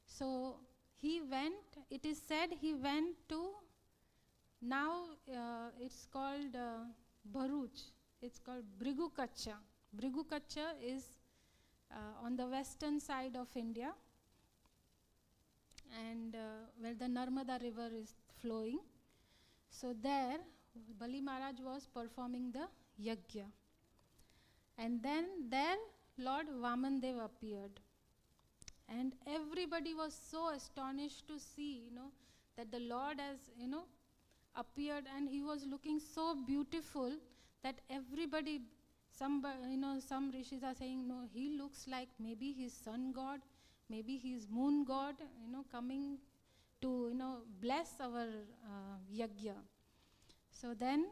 so he went, it is said he went to, now it's called Bharuch, it's called Brigukacha. Brigukacha is on the western side of India, and where the Narmada river is flowing. So there, Bali Maharaj was performing the Yagya. And then there, Lord Vamandev appeared. And everybody was so astonished to see, that the Lord has, appeared, and he was looking so beautiful that everybody, some rishis are saying, no, he looks like maybe he's sun god, maybe he's moon god, coming to, bless our yagya. So then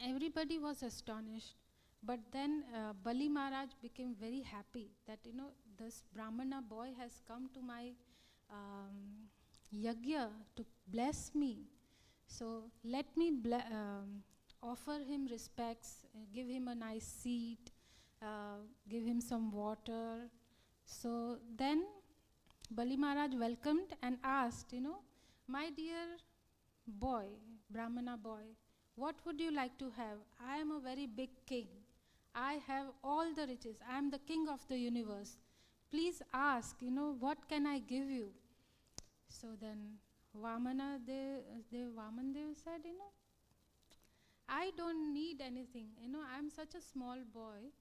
everybody was astonished. But then Bali Maharaj became very happy that, this Brahmana boy has come to my yagya to bless me. So let me offer him respects, give him a nice seat, give him some water. So then Bali Maharaj welcomed and asked, my dear boy, Brahmana boy, what would you like to have? I am a very big king. I have all the riches. I am the king of the universe. Please ask, what can I give you? So then Vamandev said, I don't need anything. I'm such a small boy.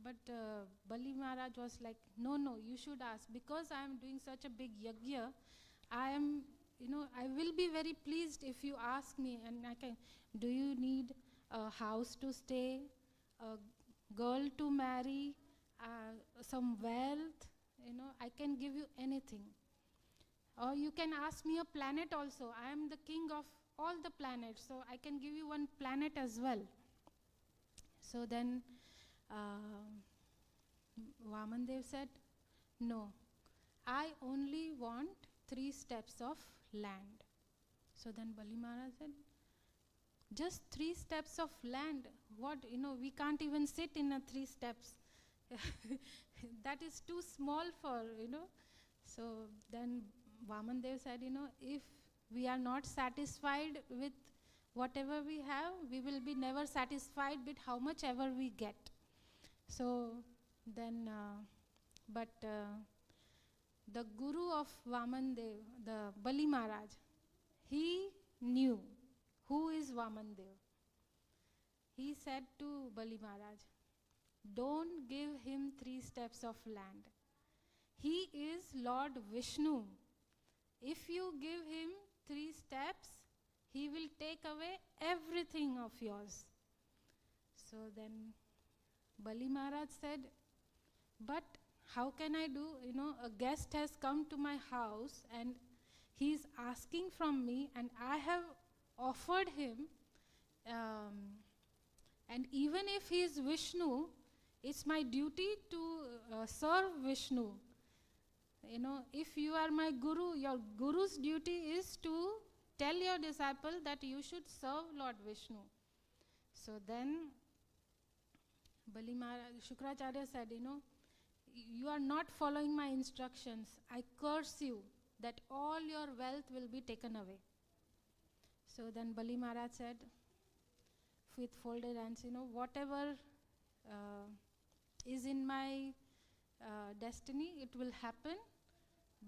But Bali Maharaj was like, no, you should ask. Because I am doing such a big yagya, I will be very pleased if you ask me. And do you need a house to stay, a girl to marry, some wealth? I can give you anything. Or you can ask me a planet also. I am the king of all the planets, so I can give you one planet as well. So then Vamandev said, no, I only want 3 steps of land. So then Bali Maharaj said, just 3 steps of land? What, we can't even sit in a 3 steps. That is too small for, So then Vamandev said, if we are not satisfied with whatever we have, we will be never satisfied with how much ever we get. So then, the guru of Vamandev, the Bali Maharaj, he knew who is Vamandev. He said to Bali Maharaj, don't give him 3 steps of land. He is Lord Vishnu. If you give him 3 steps, he will take away everything of yours. So then Bali Maharaj said, but how can I do? A guest has come to my house and he's asking from me, and I have offered him. And even if he is Vishnu, it's my duty to serve Vishnu. If you are my guru, your guru's duty is to tell your disciple that you should serve Lord Vishnu. So then Bali Maharaj, Shukracharya said, you are not following my instructions. I curse you that all your wealth will be taken away. So then Bali Maharaj said, with folded hands, whatever is in my destiny, it will happen,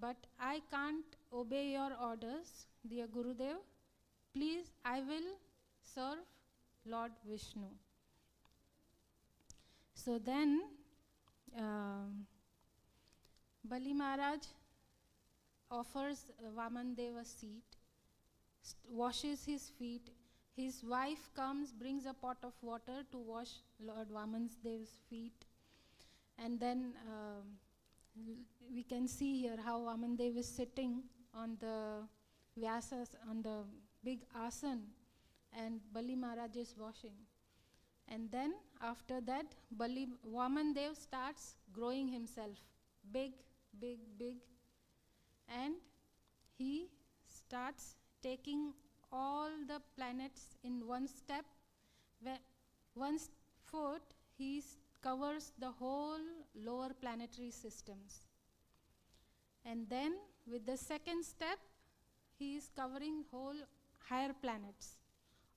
but I can't obey your orders, dear Gurudev. Please, I will serve Lord Vishnu. So then Bali Maharaj offers Vaman Dev a seat, washes his feet. His wife comes, brings a pot of water to wash Lord Vaman Dev's feet. And then we can see here how Vaman Dev is sitting on the Vyasas, on the big asan, and Bali Maharaj is washing. And then after that, Vaman Dev starts growing himself, big, big, big, and he starts taking all the planets in one step. Where one foot, he covers the whole lower planetary systems. And then with the second step, he is covering whole higher planets.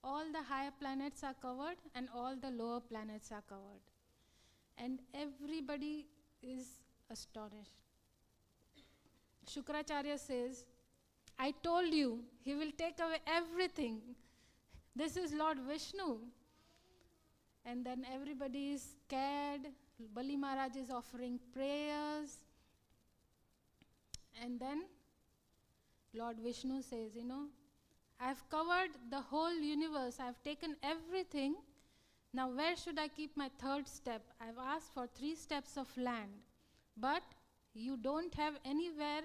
All the higher planets are covered and all the lower planets are covered. And everybody is astonished. Shukracharya says, I told you, he will take away everything. This is Lord Vishnu. And then everybody is scared. Bali Maharaj is offering prayers. And then Lord Vishnu says, I've covered the whole universe. I've taken everything. Now where should I keep my third step? I've asked for 3 steps of land. But you don't have anywhere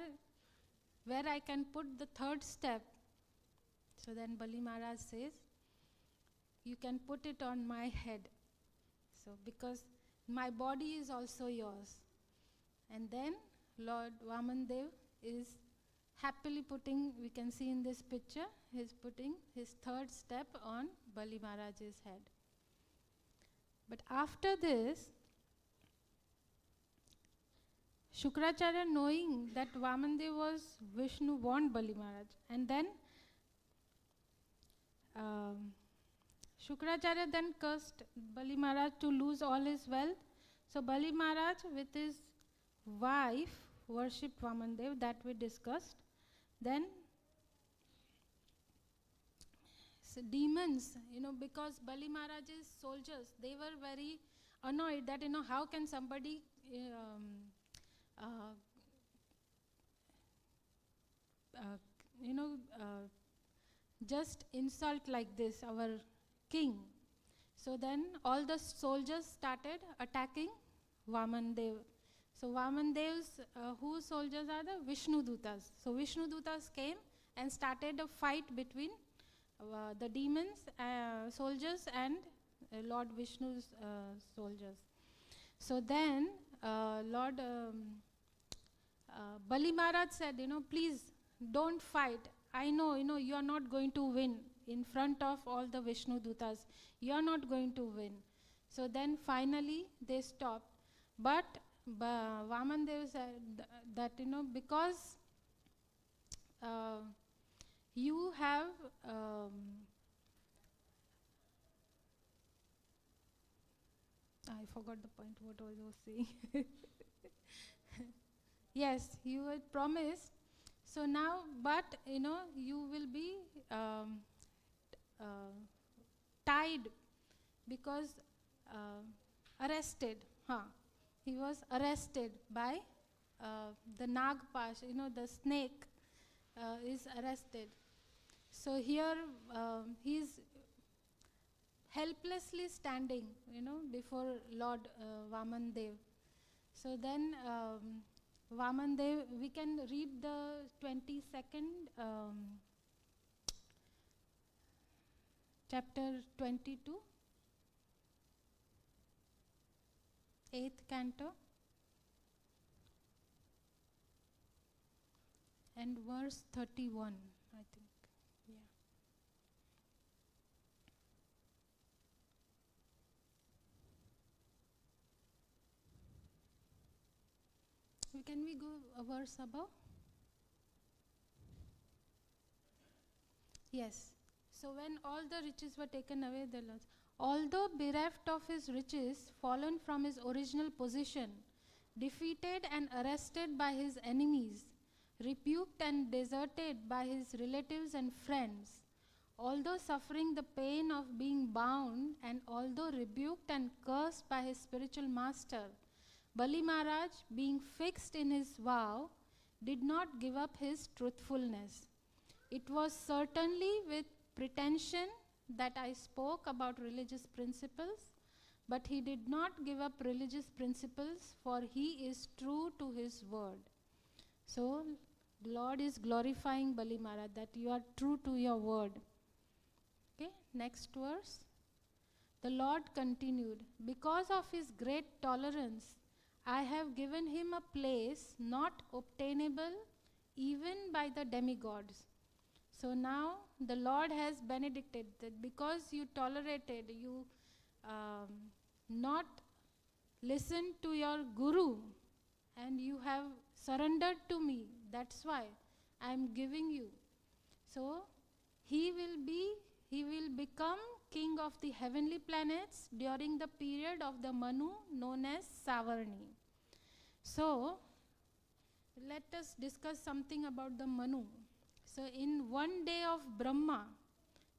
where I can put the third step. So then Bali Maharaj says, you can put it on my head. So because my body is also yours. And then Lord Vaman Dev is happily putting, we can see in this picture, he's putting his third step on Bali Maharaj's head. But after this, Shukracharya, knowing that Vaman Dev was Vishnu, warned Bali Maharaj. And then Shukracharya then cursed Bali Maharaj to lose all his wealth. So Bali Maharaj with his wife worshipped Vaman Dev, that we discussed. Then demons, because Bali Maharaj's soldiers, they were very annoyed that, how can somebody just insult like this our king. So then all the soldiers started attacking Vaman Dev. So Vaman Dev's whose soldiers are the Vishnu Dutas. So Vishnu Dutas came and started a fight between the demons, soldiers and Lord Vishnu's soldiers. So then Lord Bali Maharaj said, please don't fight. I know, you are not going to win in front of all the Vishnu Dutas. You are not going to win. So then finally they stopped. But Vaman Dev said that, because you have I forgot the point, what I was saying. Yes, you had promised. So now, but you will be tied because arrested. He was arrested by the Nagpash, the snake is arrested. So here he is helplessly standing, before Lord Vaman Dev. So then, Vaman Dev, we can read the 22nd chapter 22, 8th canto, and verse 31, I think. Yeah. Can we go a verse above? Yes. So when all the riches were taken away, the Lord, although bereft of his riches, fallen from his original position, defeated and arrested by his enemies, rebuked and deserted by his relatives and friends, although suffering the pain of being bound, and although rebuked and cursed by his spiritual master, Bali Maharaj, being fixed in his vow, did not give up his truthfulness. It was certainly with pretension that I spoke about religious principles, but he did not give up religious principles, for he is true to his word. So, the Lord is glorifying Bali Maharaj that you are true to your word. Okay, next verse. The Lord continued, because of his great tolerance, I have given him a place not obtainable even by the demigods. So now the Lord has benedicted that because you tolerated, you not listened to your Guru and you have surrendered to me, that's why I am giving you. So he will become king of the heavenly planets during the period of the Manu known as Savarni. So let us discuss something about the Manu. So in one day of Brahma,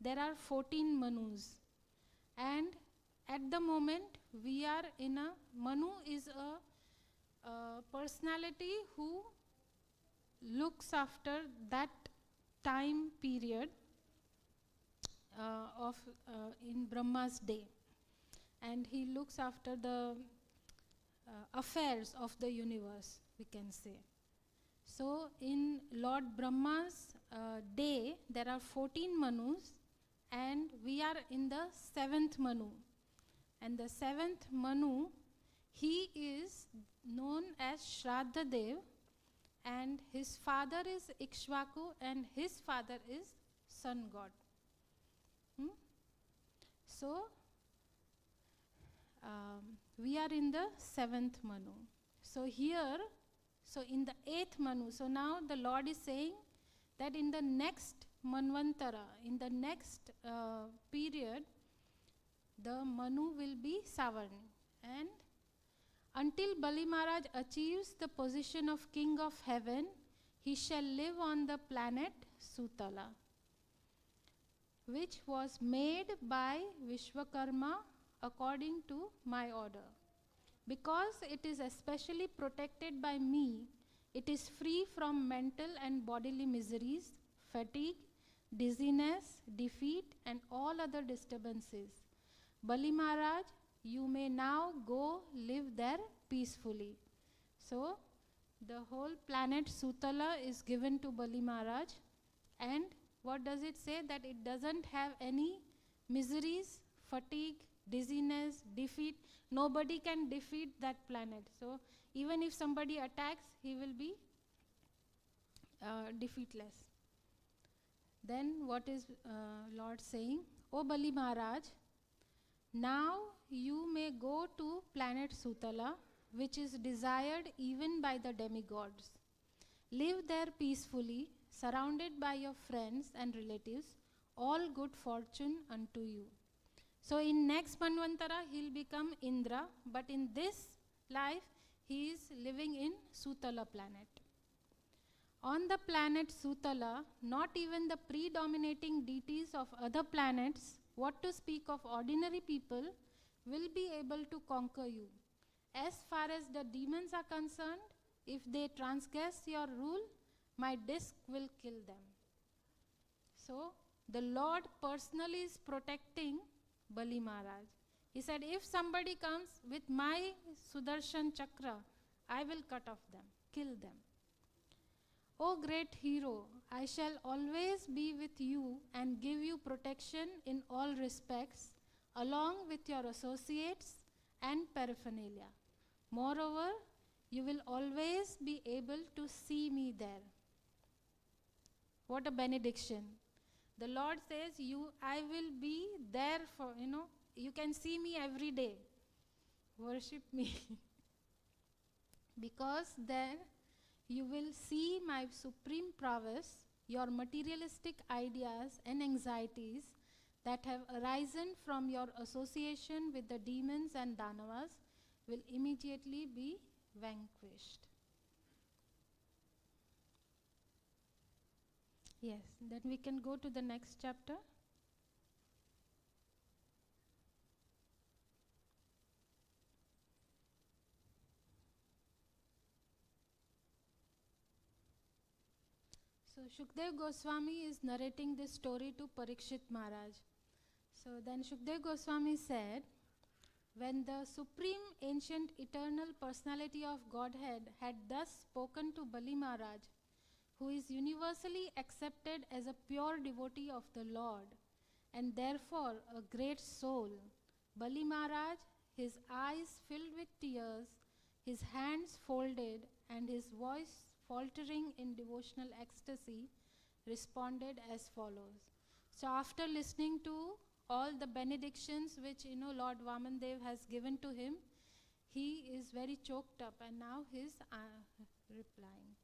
there are 14 Manus. And at the moment, we are in a, Manu is a personality who looks after that time period in Brahma's day. And he looks after the affairs of the universe, we can say. So in Lord Brahma's day, there are 14 Manus, and we are in the 7th Manu. And the 7th Manu, he is known as Shraddha Dev, and his father is Ikshvaku, and his father is Sun God. So, we are in the 7th Manu. So here, so in the 8th Manu, so now the Lord is saying that in the next Manvantara, in the next period, the Manu will be Savarni. And until Bali Maharaj achieves the position of King of Heaven, he shall live on the planet Sutala, which was made by Vishwakarma according to my order. Because it is especially protected by me, it is free from mental and bodily miseries, fatigue, dizziness, defeat, and all other disturbances. Bali Maharaj, you may now go live there peacefully. So, the whole planet Sutala is given to Bali Maharaj, and what does it say? That it doesn't have any miseries, fatigue, dizziness, defeat. Nobody can defeat that planet. So even if somebody attacks, he will be defeatless. Then what is Lord saying? O Bali Maharaj, now you may go to planet Sutala, which is desired even by the demigods. Live there peacefully, surrounded by your friends and relatives, all good fortune unto you. So in next Manvantara, he'll become Indra, but in this life, he is living in Sutala planet. On the planet Sutala, not even the predominating deities of other planets, what to speak of ordinary people, will be able to conquer you. As far as the demons are concerned, if they transgress your rule, my disc will kill them. So, the Lord personally is protecting Bali Maharaj. He said, if somebody comes with my Sudarshan Chakra, I will cut off them, kill them. O great hero, I shall always be with you and give you protection in all respects, along with your associates and paraphernalia. Moreover, you will always be able to see me there. What a benediction. The Lord says, I will be there for, you can see me every day. Worship me. Because then you will see my supreme prowess, your materialistic ideas and anxieties that have arisen from your association with the demons and danavas will immediately be vanquished. Yes, then we can go to the next chapter. So Shukdev Goswami is narrating this story to Parikshit Maharaj. So then Shukdev Goswami said, when the supreme ancient eternal personality of Godhead had thus spoken to Bali Maharaj, who is universally accepted as a pure devotee of the Lord, and therefore a great soul, Bali Maharaj, his eyes filled with tears, his hands folded, and his voice faltering in devotional ecstasy, responded as follows. So after listening to all the benedictions which Lord Vaman Dev has given to him, he is very choked up, and now he is replying.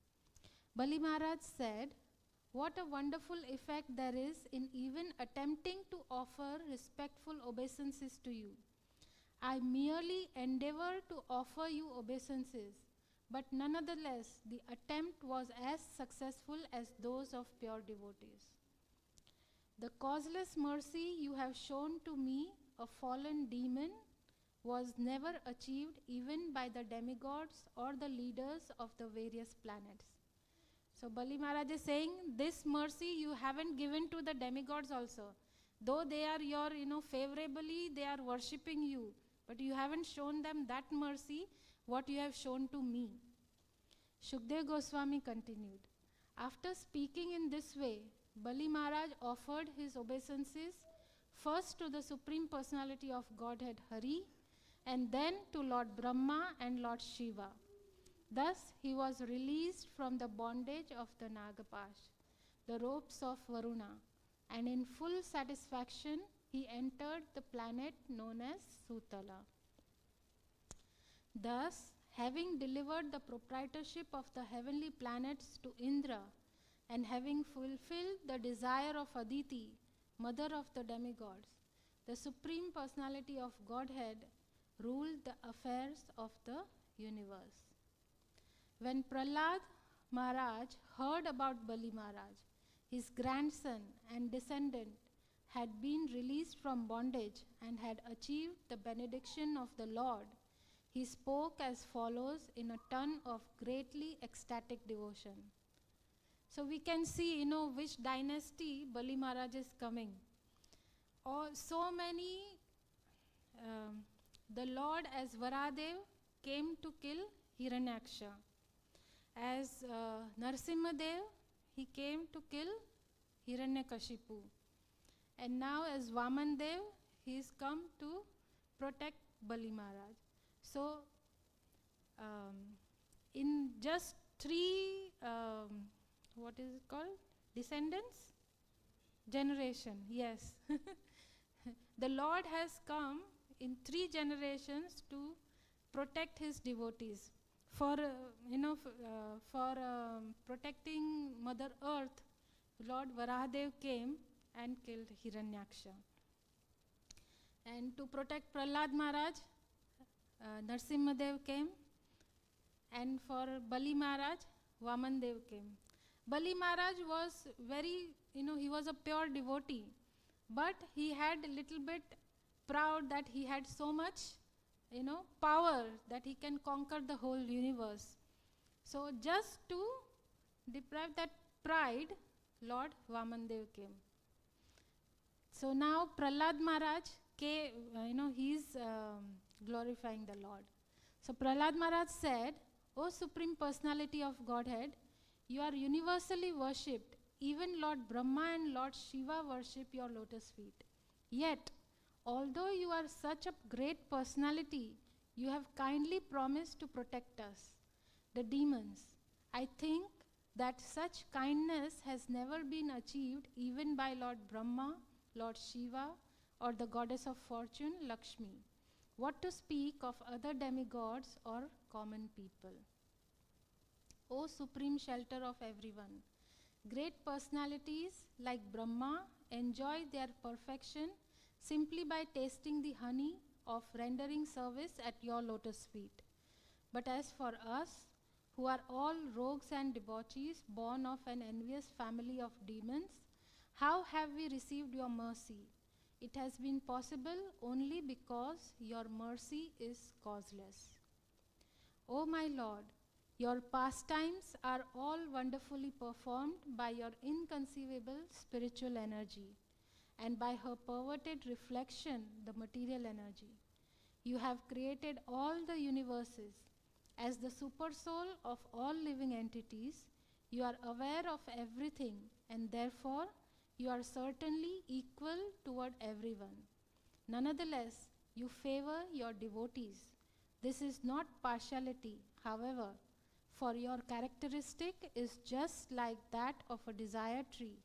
Bali Maharaj said, what a wonderful effect there is in even attempting to offer respectful obeisances to you. I merely endeavor to offer you obeisances, but nonetheless the attempt was as successful as those of pure devotees. The causeless mercy you have shown to me, a fallen demon, was never achieved even by the demigods or the leaders of the various planets. So Bali Maharaj is saying, this mercy you haven't given to the demigods also. Though they are your, favorably, they are worshipping you. But you haven't shown them that mercy, what you have shown to me. Shukdev Goswami continued. After speaking in this way, Bali Maharaj offered his obeisances first to the Supreme Personality of Godhead Hare, and then to Lord Brahma and Lord Shiva. Thus he was released from the bondage of the Nagapash, the ropes of Varuna, and in full satisfaction he entered the planet known as Sutala. Thus, having delivered the proprietorship of the heavenly planets to Indra, and having fulfilled the desire of Aditi, mother of the demigods, the Supreme Personality of Godhead ruled the affairs of the universe. When Prahlad Maharaj heard about Bali Maharaj, his grandson and descendant had been released from bondage and had achieved the benediction of the Lord, he spoke as follows in a tone of greatly ecstatic devotion. So we can see, which dynasty Bali Maharaj is coming. So many, the Lord as Varadev came to kill Hiranyaksha. As Narsimhadev, he came to kill Hiranyakashipu. And now as Vaman Dev, he is come to protect Bali Maharaj. So, in just 3, what is it called? Descendants? Generation, yes. The Lord has come in 3 generations to protect his devotees. For protecting Mother Earth, Lord Varahadev came and killed Hiranyaksha. And to protect Prahlad Maharaj, Narsimhadev came. And for Bali Maharaj, Vaman Dev came. Bali Maharaj was very, he was a pure devotee. But he had a little bit proud that he had so much power that he can conquer the whole universe. So just to deprive that pride, Lord Vamandev came. So now Prahlad Maharaj came, he is glorifying the Lord. So Prahlad Maharaj said, O Supreme Personality of Godhead, you are universally worshipped. Even Lord Brahma and Lord Shiva worship your lotus feet. Yet, although you are such a great personality, you have kindly promised to protect us, the demons. I think that such kindness has never been achieved even by Lord Brahma, Lord Shiva, or the goddess of fortune, Lakshmi. What to speak of other demigods or common people? O Supreme Shelter of everyone, great personalities like Brahma enjoy their perfection simply by tasting the honey of rendering service at your lotus feet. But as for us, who are all rogues and debauchees born of an envious family of demons, how have we received your mercy? It has been possible only because your mercy is causeless. O my Lord, your pastimes are all wonderfully performed by your inconceivable spiritual energy and by her perverted reflection, the material energy. You have created all the universes. As the supersoul of all living entities, you are aware of everything, and therefore you are certainly equal toward everyone. Nonetheless, you favor your devotees. This is not partiality, however, for your characteristic is just like that of a desire tree,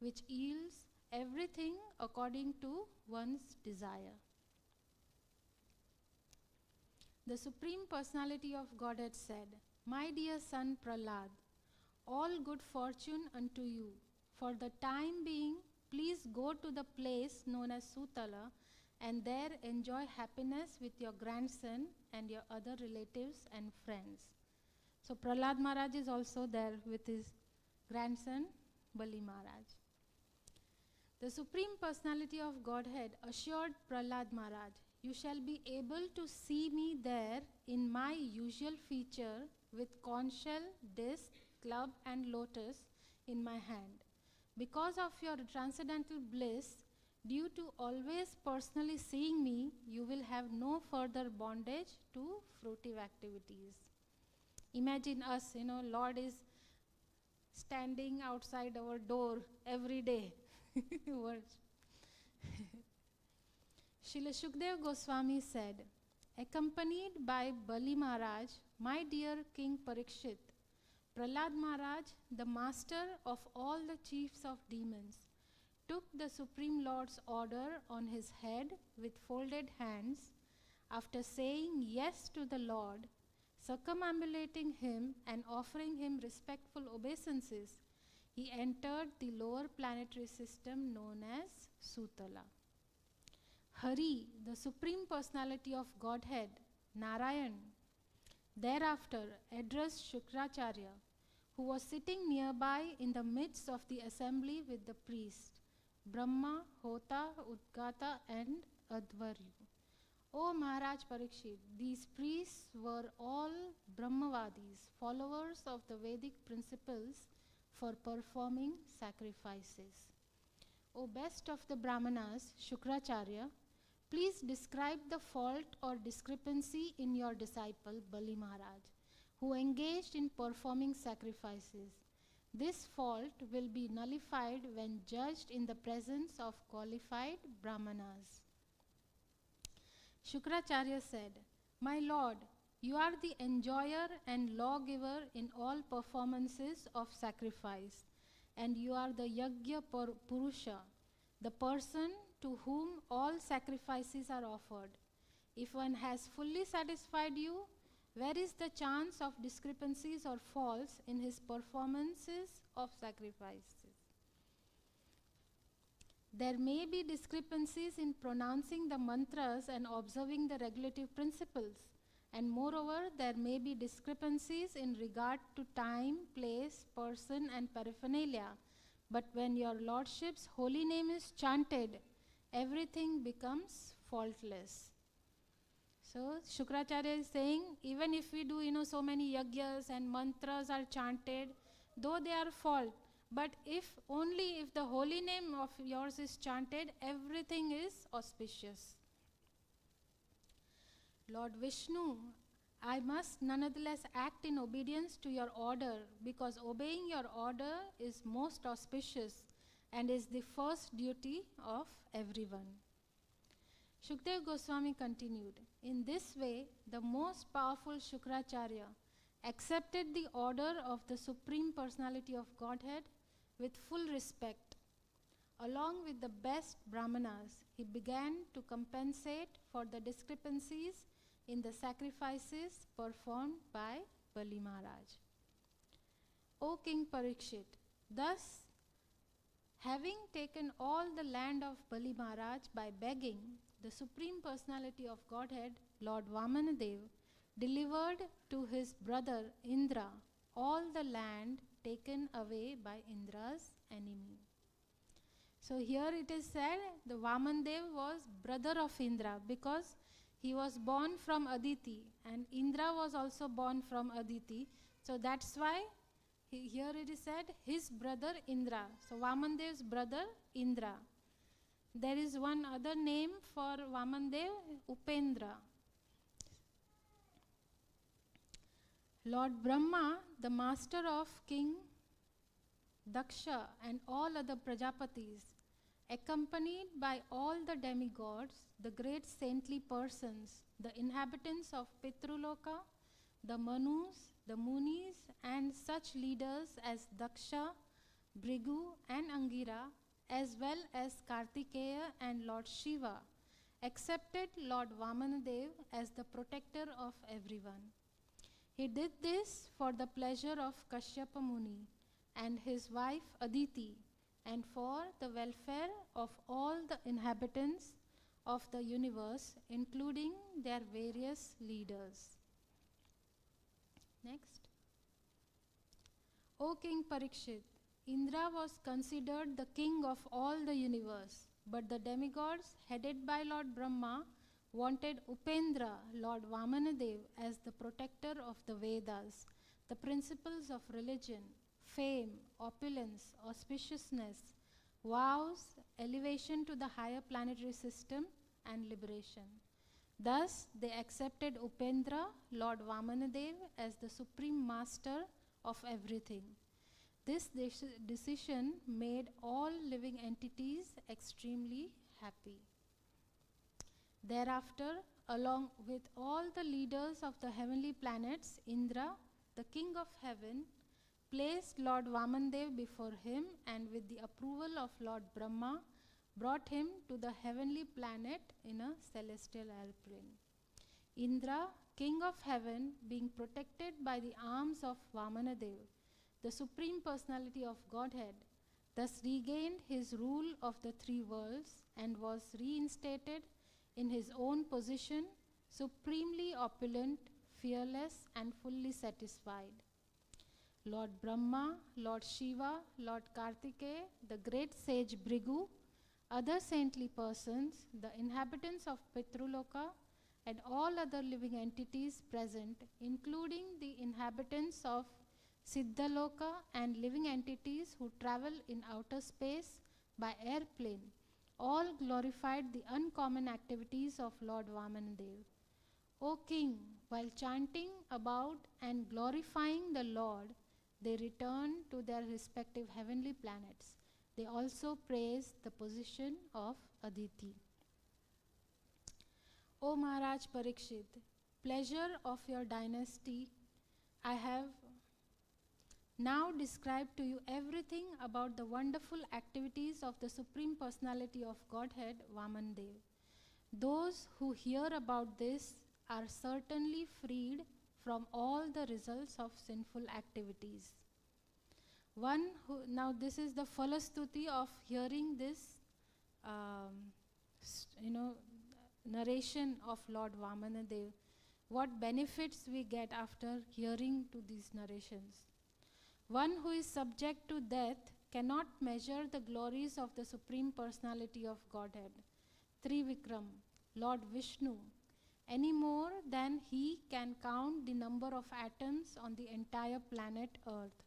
which yields everything according to one's desire. The Supreme Personality of Godhead said, My dear son Prahlad, all good fortune unto you. For the time being, please go to the place known as Sutala and there enjoy happiness with your grandson and your other relatives and friends. So Prahlad Maharaj is also there with his grandson Bali Maharaj. The Supreme Personality of Godhead assured Prahlad Maharaj, you shall be able to see me there in my usual feature with conch shell, disc, club and lotus in my hand. Because of your transcendental bliss, due to always personally seeing me, you will have no further bondage to fruitive activities. Imagine us, Lord is standing outside our door every day. Srila Shukdev Goswami said, accompanied by Bali Maharaj, my dear King Parikshit, Prahlad Maharaj, the master of all the chiefs of demons, took the Supreme Lord's order on his head with folded hands. After saying yes to the Lord, circumambulating him and offering him respectful obeisances, he entered the lower planetary system known as Sutala. Hare, the Supreme Personality of Godhead, Narayan, thereafter addressed Shukracharya, who was sitting nearby in the midst of the assembly with the priest, Brahma, Hota, Udgata and Advaryu. O Maharaj Parikshit, these priests were all Brahmavadis, followers of the Vedic principles for performing sacrifices. O best of the Brahmanas, Shukracharya, please describe the fault or discrepancy in your disciple Bali Maharaj, who engaged in performing sacrifices. This fault will be nullified when judged in the presence of qualified Brahmanas. Shukracharya said, My Lord, you are the enjoyer and lawgiver in all performances of sacrifice, and you are the Yajna Purusha, the person to whom all sacrifices are offered. If one has fully satisfied you, where is the chance of discrepancies or faults in his performances of sacrifices? There may be discrepancies in pronouncing the mantras and observing the regulative principles, and moreover, there may be discrepancies in regard to time, place, person, and paraphernalia. But when your Lordship's holy name is chanted, everything becomes faultless. So Shukracharya is saying, even if we do, so many yajnas and mantras are chanted, though they are fault, but if the holy name of yours is chanted, everything is auspicious. Lord Vishnu, I must nonetheless act in obedience to your order, because obeying your order is most auspicious and is the first duty of everyone. Shukdev Goswami continued, in this way, the most powerful Shukracharya accepted the order of the Supreme Personality of Godhead with full respect. Along with the best Brahmanas, he began to compensate for the discrepancies in the sacrifices performed by Bali Maharaj. O King Parikshit, thus, having taken all the land of Bali Maharaj by begging, the Supreme Personality of Godhead, Lord Vamanadev, delivered to his brother Indra all the land taken away by Indra's enemy. So here it is said the Vamandev was brother of Indra because he was born from Aditi and Indra was also born from Aditi. So that's why here it is said his brother Indra. So Vamandev's brother Indra. There is one other name for Vamandev, Upendra. Lord Brahma, the master of King Daksha and all other Prajapatis, accompanied by all the demigods, the great saintly persons, the inhabitants of Pitruloka, the Manus, the Munis, and such leaders as Daksha, Bhrigu, and Angira, as well as Kartikeya and Lord Shiva, accepted Lord Vamanadev as the protector of everyone. He did this for the pleasure of Kashyapa Muni and his wife Aditi, and for the welfare of all the inhabitants of the universe, including their various leaders. Next. O King Parikshit, Indra was considered the king of all the universe, but the demigods, headed by Lord Brahma, wanted Upendra, Lord Vamanadev, as the protector of the Vedas, the principles of religion, fame, opulence, auspiciousness, vows, elevation to the higher planetary system, and liberation. Thus, they accepted Upendra, Lord Vamanadev, as the supreme master of everything. This decision made all living entities extremely happy. Thereafter, along with all the leaders of the heavenly planets, Indra, the king of heaven, placed Lord Vamandev before him and with the approval of Lord Brahma, brought him to the heavenly planet in a celestial airplane. Indra, king of heaven, being protected by the arms of Vamanadev, the Supreme Personality of Godhead, thus regained his rule of the three worlds and was reinstated in his own position, supremely opulent, fearless, and fully satisfied. Lord Brahma, Lord Shiva, Lord Kartikeya, the great sage Bhrigu, other saintly persons, the inhabitants of Pitruloka, and all other living entities present, including the inhabitants of Siddhaloka and living entities who travel in outer space by airplane, all glorified the uncommon activities of Lord Vamanadev. O King, while chanting about and glorifying the Lord, they returned to their respective heavenly planets. They also praised the position of Aditi. O Maharaj Parikshit, pleasure of your dynasty, I have now described to you everything about the wonderful activities of the Supreme Personality of Godhead, Vamandev. Those who hear about this are certainly freed from all the results of sinful activities. Now this is the falastuti of hearing this narration of Lord Vamanadev. What benefits we get after hearing to these narrations. One who is subject to death cannot measure the glories of the Supreme Personality of Godhead, Trivikram, Lord Vishnu, any more than he can count the number of atoms on the entire planet Earth.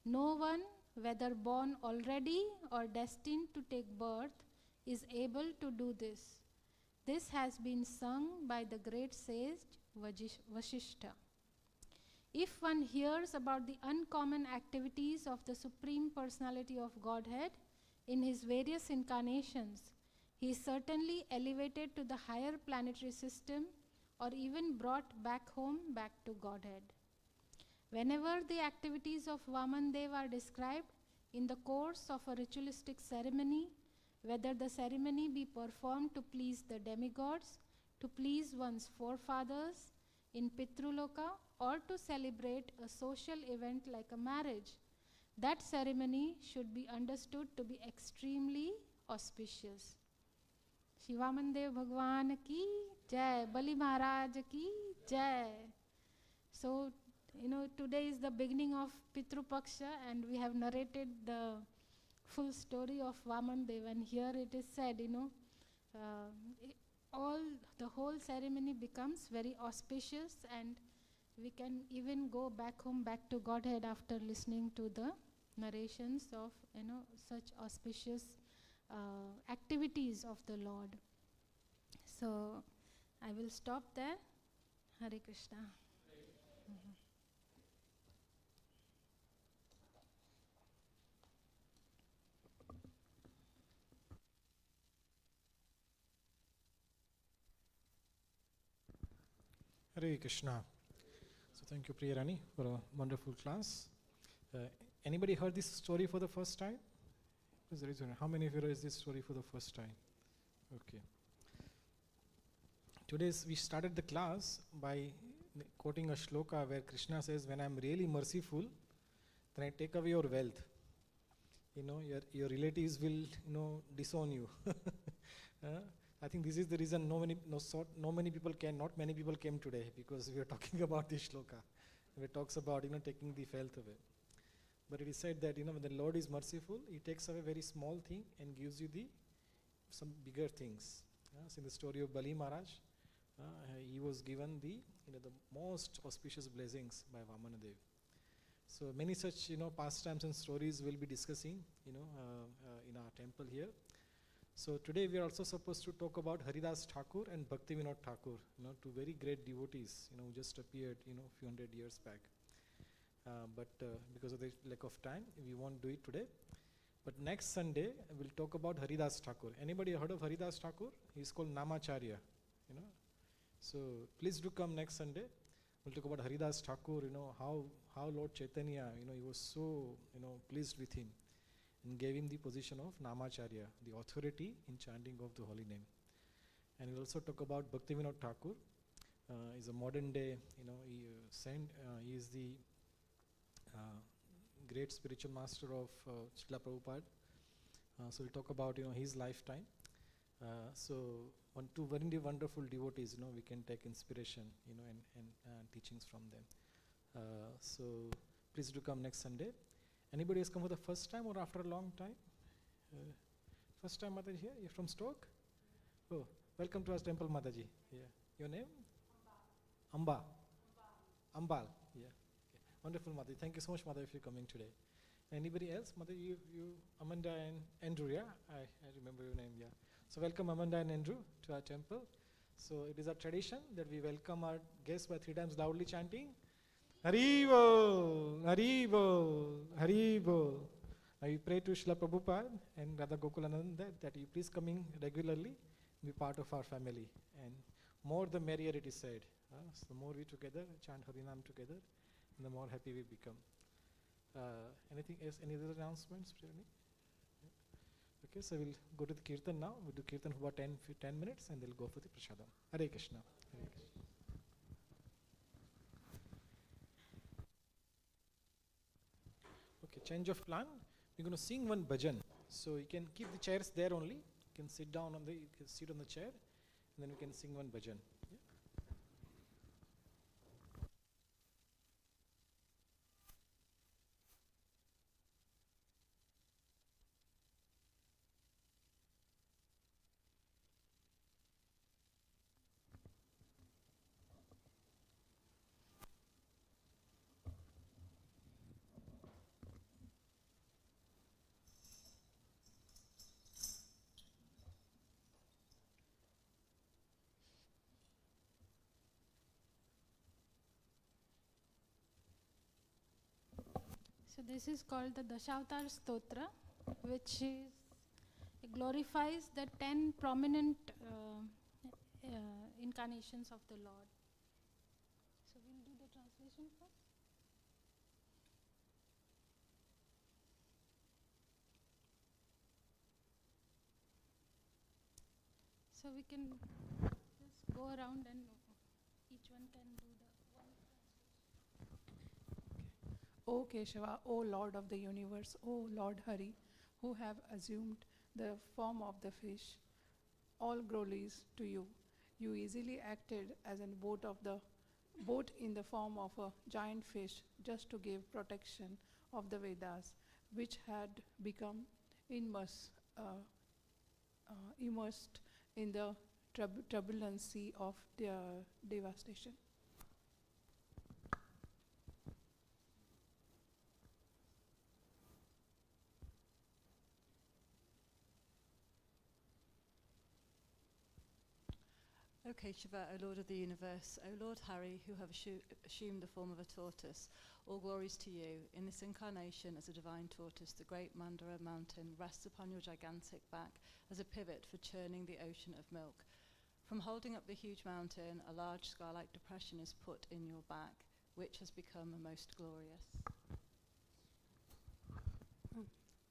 No one, whether born already or destined to take birth, is able to do this. This has been sung by the great sage Vasishtha. If one hears about the uncommon activities of the Supreme Personality of Godhead in his various incarnations, he is certainly elevated to the higher planetary system or even brought back home, back to Godhead. Whenever the activities of Vaman Dev are described in the course of a ritualistic ceremony, whether the ceremony be performed to please the demigods, to please one's forefathers in Pitruloka, or to celebrate a social event like a marriage, that ceremony should be understood to be extremely auspicious. Shri Vaman Dev Bhagwan ki Jai, Bali Maharaj ki Jai. So, today is the beginning of Pitru Paksha, and we have narrated the full story of Vaman Dev, and here it is said, the whole ceremony becomes very auspicious, and we can even go back home, back to Godhead after listening to the narrations of such auspicious activities of the Lord. So I will stop there. Hare Krishna. Hare Krishna. So thank you, Priyarani, for a wonderful class. Anybody heard this story for the first time? How many of you heard this story for the first time? Okay. Today we started the class by quoting a shloka where Krishna says, when I'm really merciful, then I take away your wealth. Your relatives will disown you. I think this is the reason not many people came today, because we are talking about this shloka, where it talks about taking the wealth away. But it is said that when the Lord is merciful, He takes away very small thing and gives you some bigger things. So in the story of Bali Maharaj, he was given the most auspicious blessings by Vaman Dev. So many such pastimes and stories we'll be discussing in our temple here. So today we are also supposed to talk about Haridas Thakur and Bhakti Vinod Thakur, two very great devotees, who just appeared, a few hundred years back. But because of the lack of time, we won't do it today. But next Sunday, we'll talk about Haridas Thakur. Anybody heard of Haridas Thakur? He's called Namacharya, So please do come next Sunday. We'll talk about Haridas Thakur, how Lord Chaitanya, he was so, pleased with him, and gave him the position of Namacharya, the authority in chanting of the holy name. And we'll also talk about Bhakti Vinod Thakur. He's a modern day, he is the great spiritual master of Srila Prabhupada. So we'll talk about his lifetime. So two very wonderful devotees, we can take inspiration, and teachings from them. So please do come next Sunday. Anybody has come for the first time or after a long time? First time Mataji here? You're from Stoke? Oh, welcome to our temple, Mataji. Yeah. Your name? Amba. Ambal. Yeah. Okay. Wonderful, Mataji. Thank you so much, Mataji, for coming today. Anybody else? Mataji, you Amanda and Andrew, yeah? I remember your name, yeah. So welcome Amanda and Andrew to our temple. So it is a tradition that we welcome our guests by 3 times loudly chanting Haribo, Haribo, Haribo. Now we pray to Srila Prabhupada and Radha Gokulananda that you please coming regularly, be part of our family. And more the merrier, it is said. So the more we together chant Harinam together, the more happy we become. Anything else? Any other announcements? Okay, so we'll go to the Kirtan now. We'll do Kirtan for about 10 minutes and they'll go for the Prasadam. Hare Krishna. Hare Krishna. Okay, change of plan. We're going to sing one bhajan. So you can keep the chairs there only. You can sit down you can sit on the chair, and then we can sing one bhajan. Yeah? So this is called the Dashavatar Stotra, which is it glorifies the 10 prominent incarnations of the Lord. So we'll do the translation first. So we can just go around and each one can do the one translation. O Keshava, O Lord of the universe, O Lord Hari, who have assumed the form of the fish, all glories to you. You easily acted as a boat in the form of a giant fish just to give protection of the Vedas, which had become immersed in the turbulent sea of devastation. O Keshava, O Lord of the universe, O Lord Hare, who have assumed the form of a tortoise, all glories to you. In this incarnation as a divine tortoise, the great Mandara mountain rests upon your gigantic back as a pivot for churning the ocean of milk. From holding up the huge mountain, a large scar-like depression is put in your back, which has become most glorious.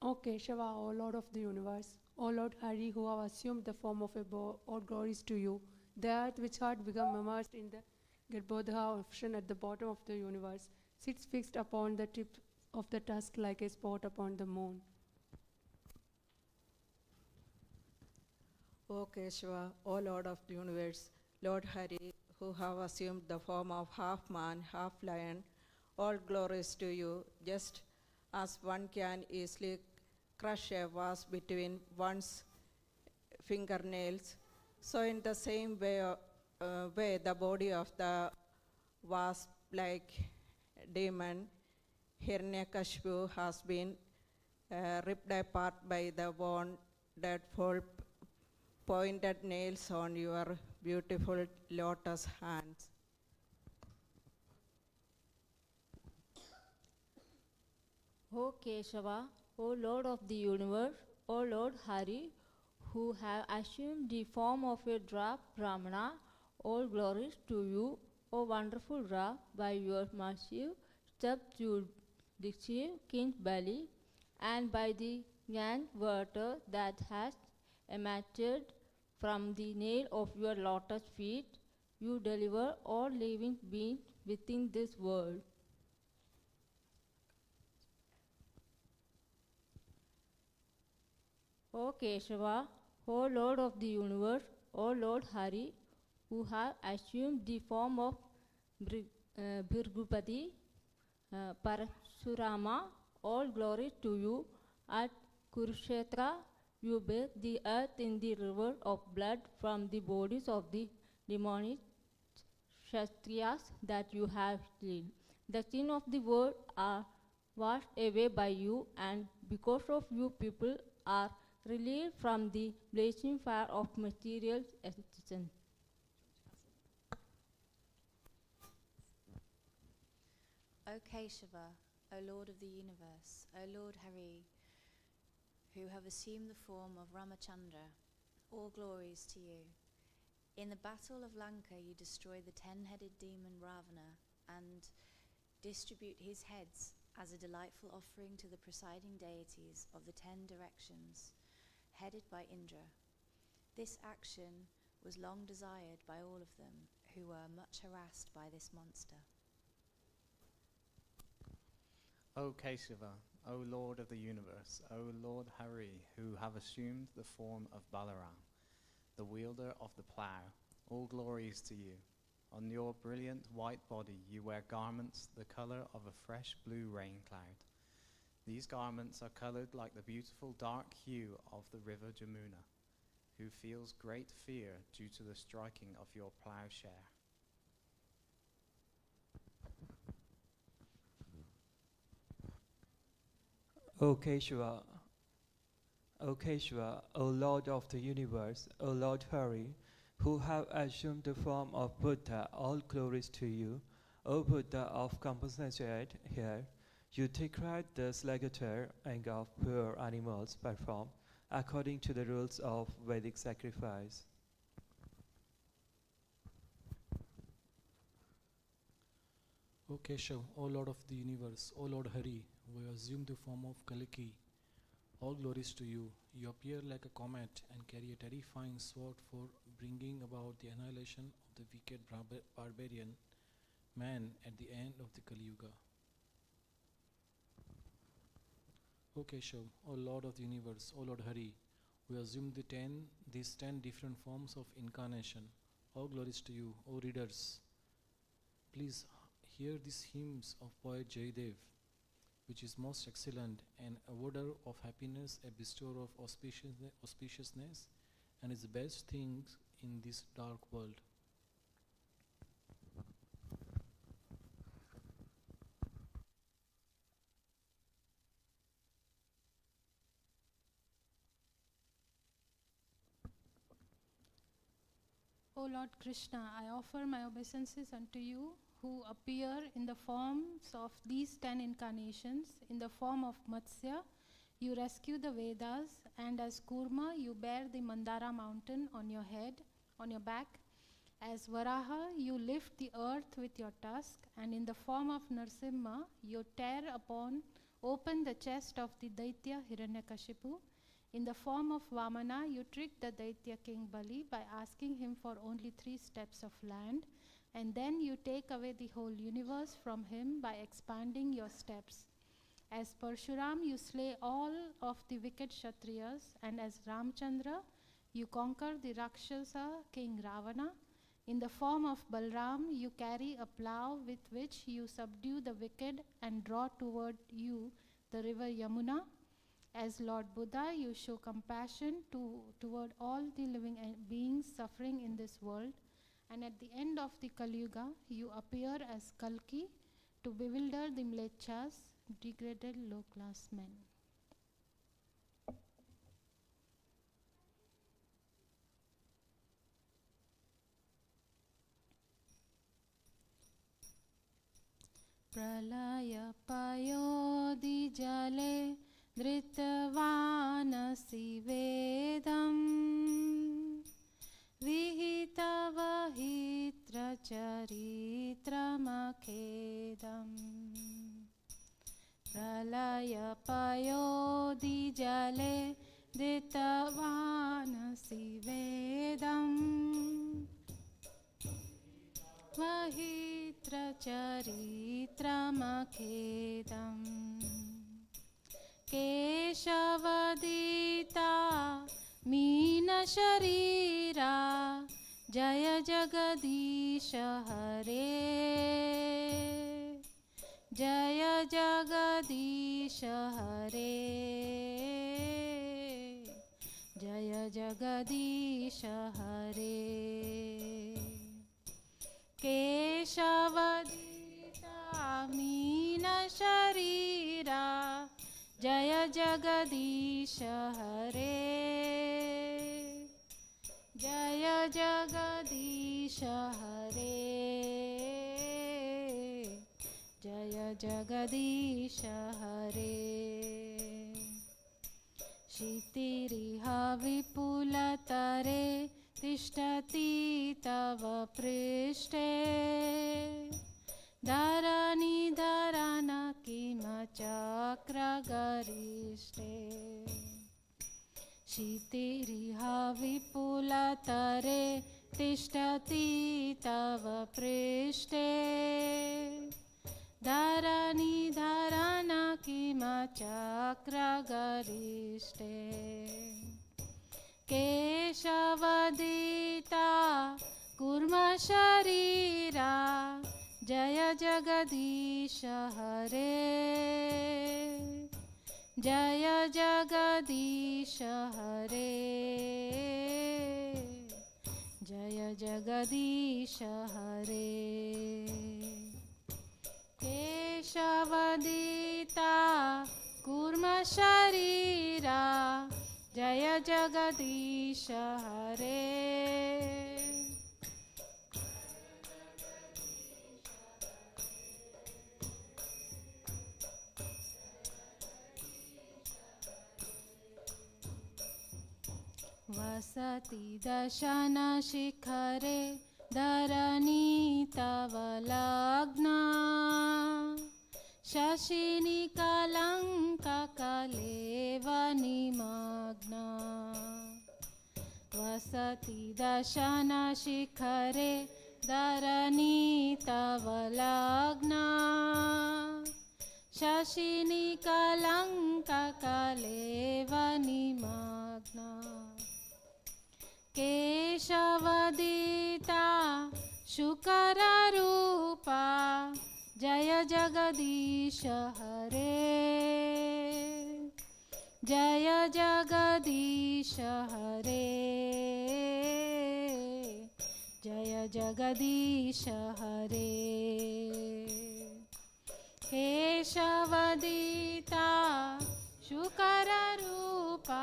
O Keshava, O Lord of the universe, O Lord Hari, who have assumed the form of a bow, all glories to you. The earth, which had become immersed in the Garbhodha ocean at the bottom of the universe, sits fixed upon the tip of the tusk like a spot upon the moon. O Keshava, O Lord of the universe, Lord Hari, who have assumed the form of half man, half lion, all glories to you, just as one can easily crush a vase between one's fingernails, so in the same way, the body of the wasp-like demon Hiranyakashipu has been ripped apart by the wonderful pointed nails on your beautiful lotus hands. O Keshava, O Lord of the universe, O Lord Hari, who have assumed the form of a drop Brahmana, all glories to you, O wonderful Ra, by your massive step you deceive King Bali, and by the grand water that has emitted from the nail of your lotus feet, you deliver all living beings within this world. O Keshava, O Lord of the universe, O Lord Hari, who have assumed the form of Bhirgupati, Parasurama, all glory to you. At Kurukshetra, you bathe the earth in the river of blood from the bodies of the demonic Kshatriyas that you have slain. The sin of the world are washed away by you, and because of you, people are relieved from the blazing fire of material existence. O Keshava, O Lord of the universe, O Lord Hari, who have assumed the form of Ramachandra, all glories to you. In the battle of Lanka, you destroy the 10-headed demon Ravana and distribute his heads as a delightful offering to the presiding deities of the 10 directions, headed by Indra. This action was long desired by all of them, who were much harassed by this monster. O Keshava, O Lord of the universe, O Lord Hare, who have assumed the form of Balaram, the wielder of the plough, all glories to you. On your brilliant white body you wear garments the color of a fresh blue rain cloud. These garments are colored like the beautiful dark hue of the river Jamuna, who feels great fear due to the striking of your plowshare. O Keshava, O Keshava, O Lord of the universe, O Lord Hare, who have assumed the form of Buddha, all glories to you. O Buddha of compassionate hair, You take right the slaughter and of poor animals performed according to the rules of Vedic sacrifice. O Keshav, O Lord of the universe, O Lord Hari, who assume the form of Kalki, all glories to you. You appear like a comet and carry a terrifying sword for bringing about the annihilation of the wicked barbarian man at the end of the Kali Yuga. O Keshav, O Lord of the universe, O Lord Hari, we assume these 10 different forms of incarnation. All glories to you, O readers. Please hear these hymns of poet Jaydev, which is most excellent, an awarder of happiness, a bestower of auspiciousness, and is the best thing in this dark world. O Lord Krishna, I offer my obeisances unto you, who appear in the forms of these 10 incarnations. In the form of Matsya, you rescue the Vedas, and as Kurma, you bear the Mandara mountain on your head, on your back. As Varaha, you lift the earth with your tusk, and in the form of Narsimha, you tear open the chest of the Daitya Hiranyakashipu. In the form of Vamana, you trick the Daitya king Bali by asking him for only 3 steps of land, and then you take away the whole universe from him by expanding your steps. As Parshuram, you slay all of the wicked Kshatriyas, and as Ramchandra, you conquer the Rakshasa king Ravana. In the form of Balram, you carry a plough with which you subdue the wicked and draw toward you the river Yamuna. As Lord Buddha, you show compassion toward all the living beings suffering in this world. And at the end of the Kali Yuga, you appear as Kalki to bewilder the Mlechas, degraded low-class men. Pralaya payodi jale dhritvanasi vedam vihitavahitra charitramakedam. Pralaya payodi jale dhritvanasi vedam vahitra charitramakedam. Keshavadita Meena Sharira Jaya Jagadisha Hare Jaya Jagadisha Hare Jaya Jagadisha Hare. Keshavadita Meena Sharira Jaya Jagadisha Hare Jaya Jagadisha Hare Jaya Jagadisha Hare. Shitiriha Vipulatare Tishtati Tava Prishte Dharani Dharana Kima Chakra Garishte. Shitiriha Vipulatare Tishtati Tava Prishte Dharani Dharana Kima Chakra Garishte. Keshavadita Kurma Sharira Jaya Jagadisha Hare Jaya Jagadisha Hare Jaya Jagadisha Hare. Keshavadita Kurma Sharira Jaya Jagadisha Hare वसति दशनशिखरे धरणी तव लग्ना शशिनि कलङ्ककलेव निमग्ना वसति दशनशिखरे धरणी तव लग्ना शशिनि कलङ्ककलेव निमग्ना केशवदिता शुकररूपा जय जगदीश हरे जय जगदीश हरे जय जगदीश हरे केशवदिता शुकररूपा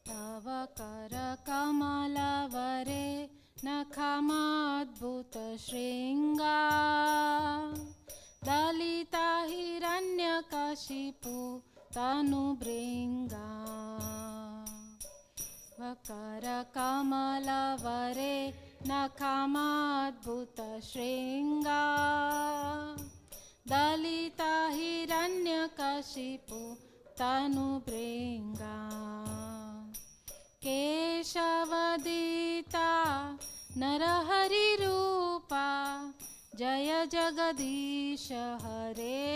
तव करकमलवरे नखमाद्भुतशृङ्गा दलिता हिरण्यकशिपु तनुभृङ्गा करकमलवरे नखमाद्भुतशृङ्गा दलिता हिरण्यकशिपु तनुभृङ्गा केशवदिता नरहरिरूपा जय जगदीश हरे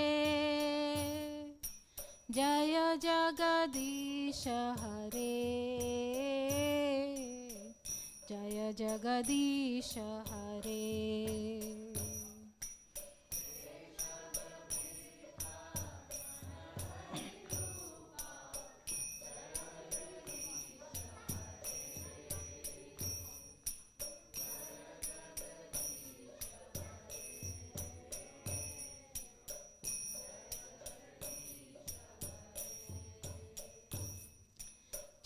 जय जगदीश हरे जय जगदीश हरे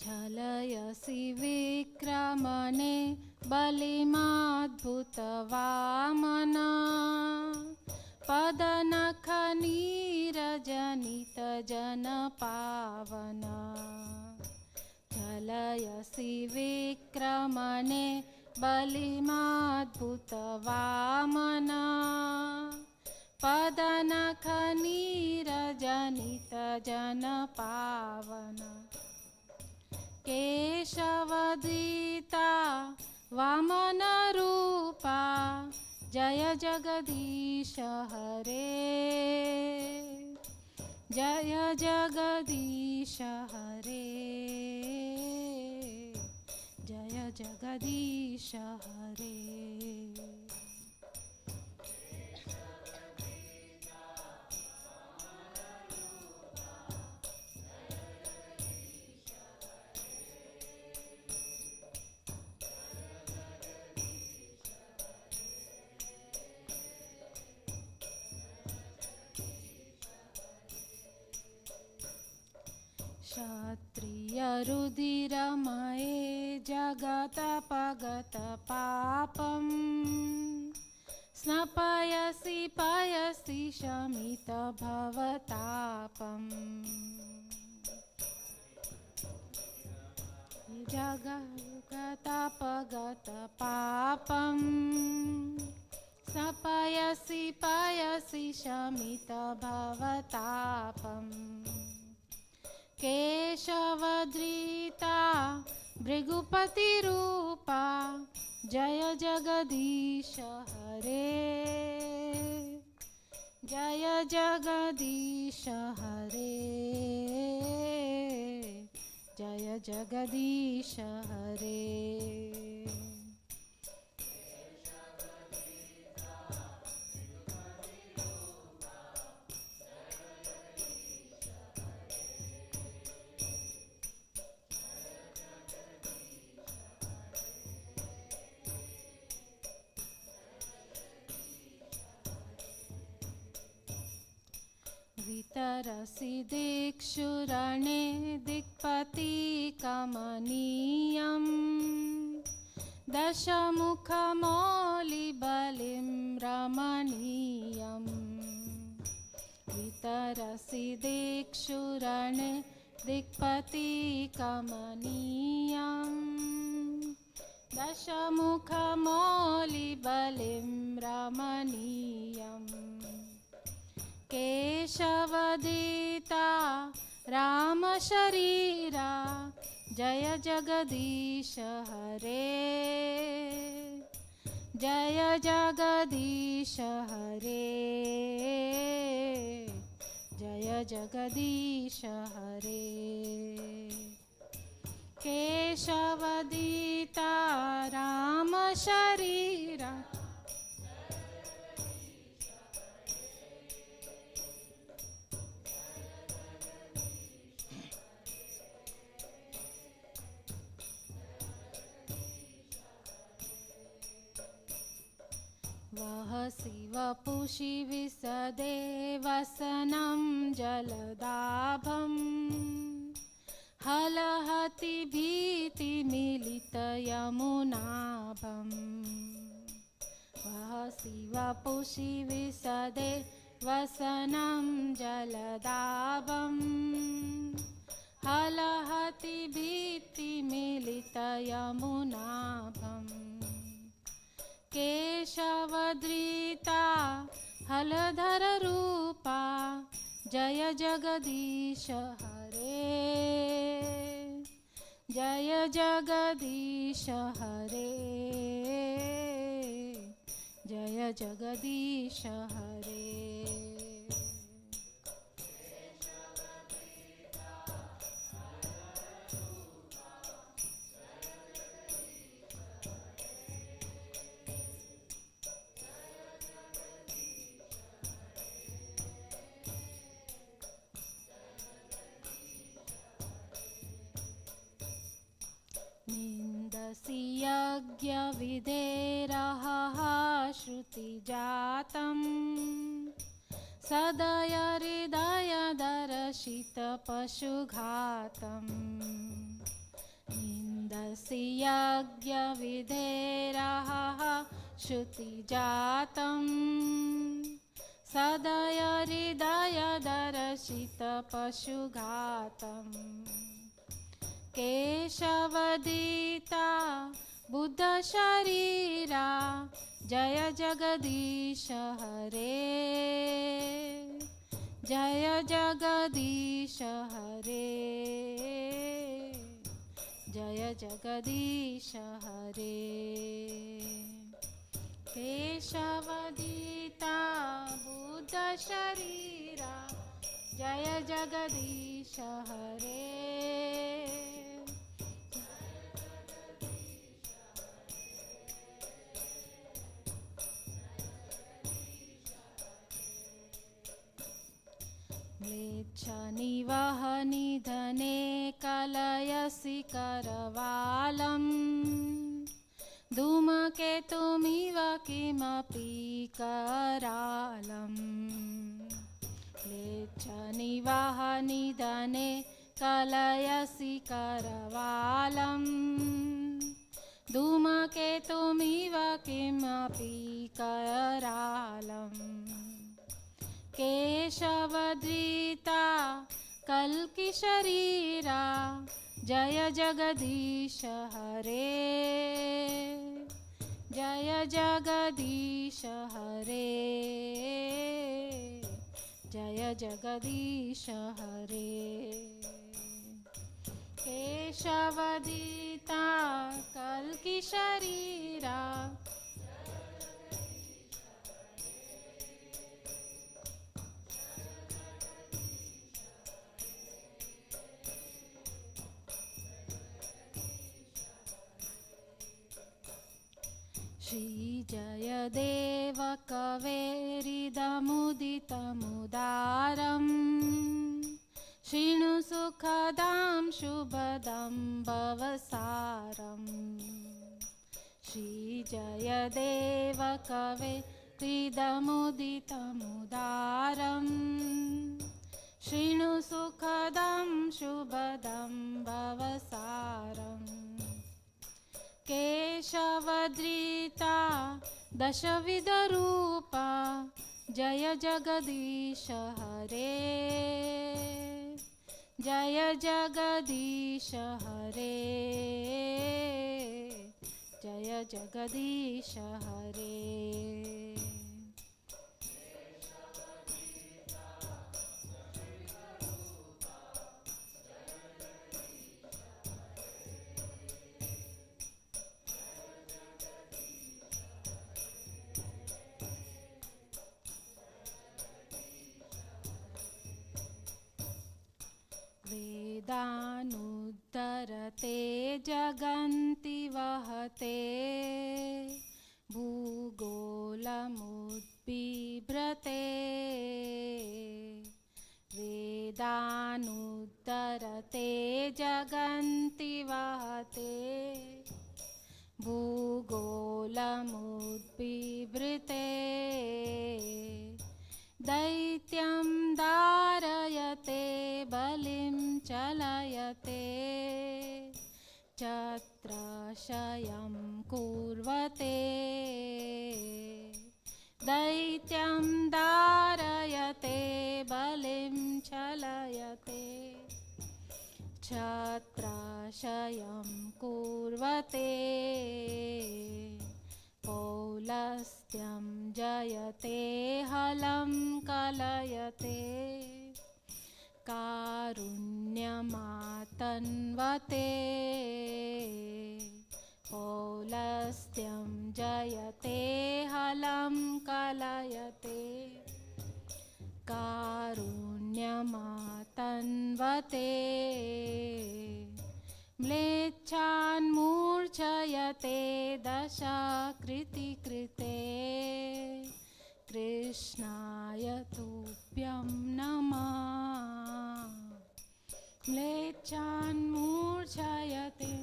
छलयसि विक्रमणे बलिमाद्भुतवामन पदनखनीरजनितजनपावन छलयसि विक्रमणे बलिमाद्भुतवामन पदनखनीरजनितजनपावन केशवदिता वामनरूपा जय जगदीश हरे जय जगदीश हरे जय जगदीश हरे क्षत्रियरुधिरमये जगतपगत पापं स्नपयसि पयसि शमितभवतापम् जगतपगत पापं स्नपयसि पयसि शमितभवतापम् केशवधृता भृगुपतिरूपा जय जगदीश हरे जय जगदीश हरे जय जगदीश हरे वितरसि दिक्षुरणे दिक्पति कमनीयम् दशमुखमौलिबलिं रमणीयम् वितरसि दिक्षुरणे दिक्पति कमनीयम् दशमुखमौलिबलिं रमणीयम् केशवदिता रामशरीरा जय जगदीश हरे जय जगदीश हरे जय जगदीश हरे केशवदिता राम शरीरा वहसि वपुषि विशदे वसनं जलदाभम् हलहति भीतिमिलितयमुनाभम् वहसि वपुषि विशदे वसनं जलदाभम् हलहति भीतिमिलितयमुनाभम् केशवधृता हलधर रूपा जय जगदीश हरे जय जगदीश हरे जय जगदीश हरे निन्दसि यज्ञविधेरः श्रुतिजातम् सदय हृदयदर्शितपशुघातम् निन्दसि यज्ञविधेरः श्रुतिजातम् सदय हृदयदर्शितपशुघातम् केशवदिता बुद्ध शरीरा जय जगदीश हरे जय जगदीश हरे जय जगदीश हरे केशवदिता बुद्ध शरीरा जय जगदीश हरे म्लेच्छनिवहनिधने कलयसि करवालम् धूमकेतुमिव किमपि करालम् म्लेच्छनिवहनिधने कलयसि करवालम् धूमकेतुमिव किमपि करालम् केशवधृता कल्कि शरीरा जय जगदीश हरे जय जगदीश हरे जय जगदीश हरे केशवधृता कल्कि शरीरा श्रीजयदेव कवेरिदमुदितमुदारम् शृणु सुखदां शुभदं भवसारम् श्रीजयदेव कवेरिदमुदितमुदारम् शृणु सुखदं शुभदं भवसारम् केशवद्रीता दशविधरूपा जय जगदीश हरे जय जगदीश हरे जय जगदीश हरे वेदानुद्धरते जगन्ति वहते भूगोलमुद्बिभ्रते वेदानुद्धरते जगन्ति वहते भूगोलमुद्बिभृते दैत्यं धारयते बलिं चलयते छत्रशयं कुर्वते दैत्यं धारयते बलिं चलयते छत्रशयं कुर्वते पौलस्त्यं जयते हलं कलयते कारुण्यमातन्वते पौलस्त्यं जयते हलं कलयते कारुण्यमातन्वते म्लेच्छान्मूर्छयते दशाकृतिकृते कृष्णाय तुभ्यं नमः म्लेच्छान्मूर्छयते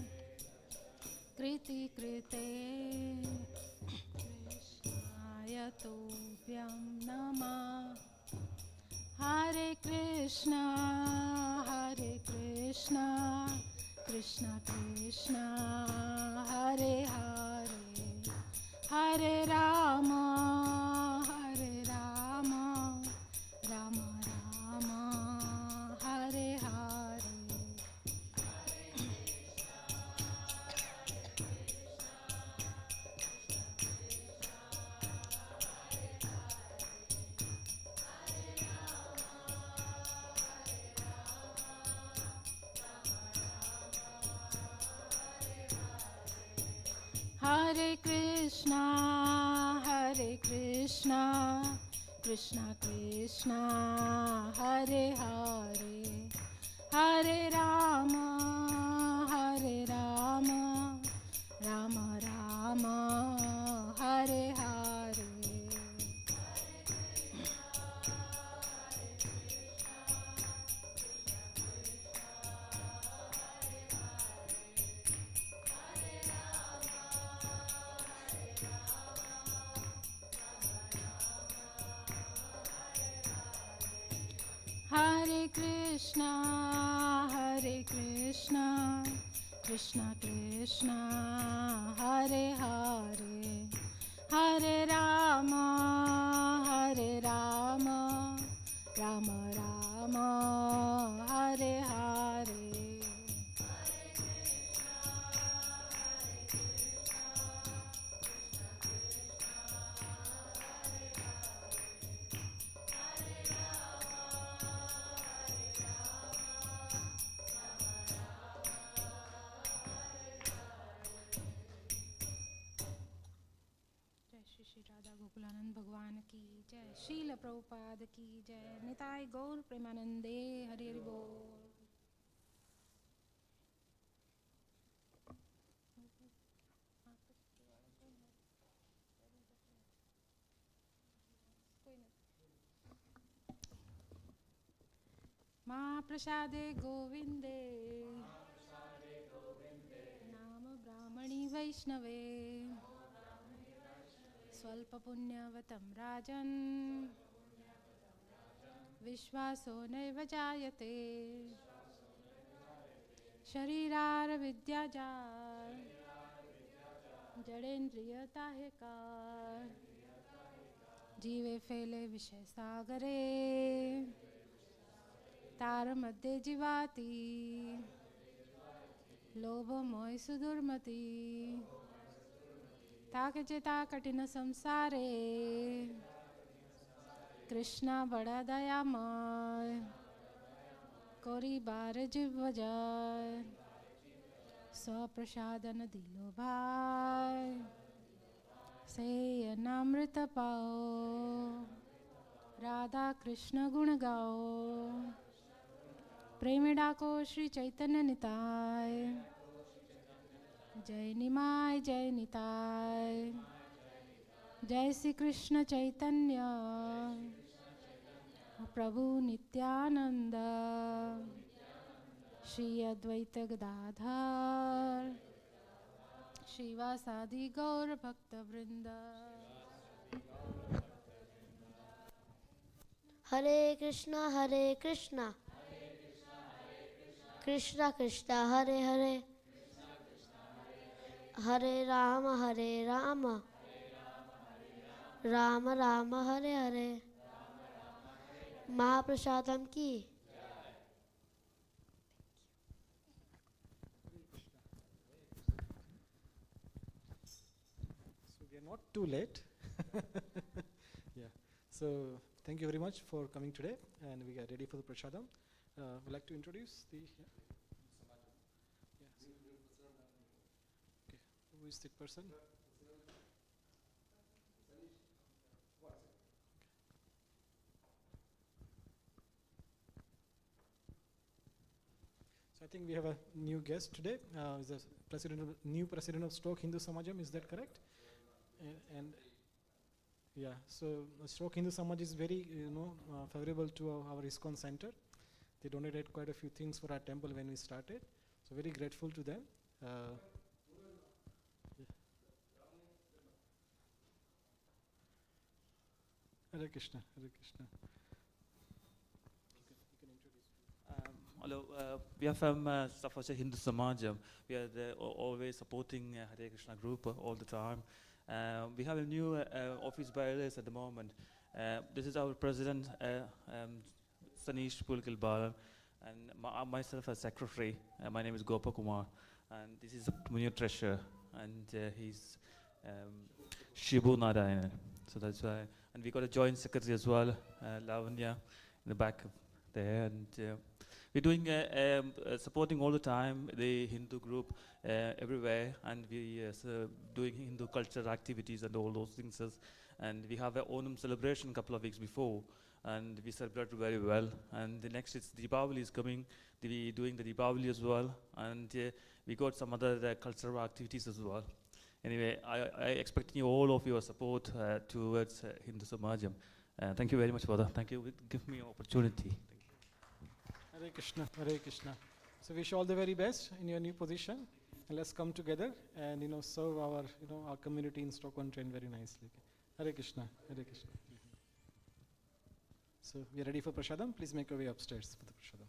कृतिकृते कृष्णाय तुभ्यं नमः हरे Krishna Krishna Krishna Hare Hare Hare Ram Ram Ram Hare Hare Hare Krishna, Krishna Krishna, Hare Hare, Hare Rama, Rama Rama, Hare Hare. Hare Krishna, Krishna Krishna, Hare Hare, Hare Rama, Rama Rama, Hare Hare. Shri Radha Gokulanand भगवान की जय, शील प्रभुपाद की जय, निताय गौर प्रेमानंदे, हरि हरि बोल। माँ प्रसादे गोविंदे, नाम ब्राह्मणी वैष्णवे, स्वल्प पुण्यवतं राजन्, विश्वासो नैव जायते शरीरारविद्याजा जड़ेन्द्रियता है का जीवे फैले विषय सागरे तार मध्य जीवाती लोभ मोह सुदुर्मति ताक चिता कठिन संसारे कृष्णा बड़ा दयामय कोरी बार जीव जाय स्वप्रसादन दिलो भाई से अनामृत पाओ राधा कृष्ण गुण गाओ प्रेमिड़ा को श्री चैतन्य निताय जय निमाय जय निताय जय श्री कृष्ण चैतन्य प्रभु नित्यानंद श्री अद्वैत गदाधर श्रीवासादि गौर भक्त वृंद। हरे कृष्णा कृष्णा कृष्णा हरे हरे हरे राम राम राम हरे हरे महाप्रसादम की। So we are not too late. Yeah. So thank you very much for coming today, and we are ready for the prashadam. We'd like to introduce the. Okay. Who is the person? So I think we have a new guest today. Is the new president of Stoke Hindu Samajam. Is that correct? And yeah, so Stoke Hindu Samaj is very favorable to our ISKCON center. They donated quite a few things for our temple when we started. So very grateful to them. Hare Krishna, Hare Krishna. Hello, we are from Staffordshire Hindu Samajam. We are always supporting Hare Krishna group all the time. We have a new office bearers at the moment. This is our president, Sanish Pulkilbalan, and myself as secretary. My name is Gopa Kumar, and this is the new treasurer, and he's Shibu Narayan. So that's why, and we got a joint secretary as well, Lavanya, in the back there, and we're doing supporting all the time the Hindu group everywhere, and we doing Hindu cultural activities and all those things. And we have an Onam celebration a couple of weeks before, and we celebrate very well. And the next is Deepavali is coming. We doing the Deepavali as well, and we got some other cultural activities as well. Anyway, I expect all of your support towards Hindu Samajam. Thank you very much for that. Thank you. Give me an opportunity. Hare Krishna, Hare Krishna. So wish you all the very best in your new position, and let's come together and serve our our community in Stoke-on-Trent very nicely. Hare Krishna, Hare Krishna. So we are ready for prashadam. Please make your way upstairs for the prashadam.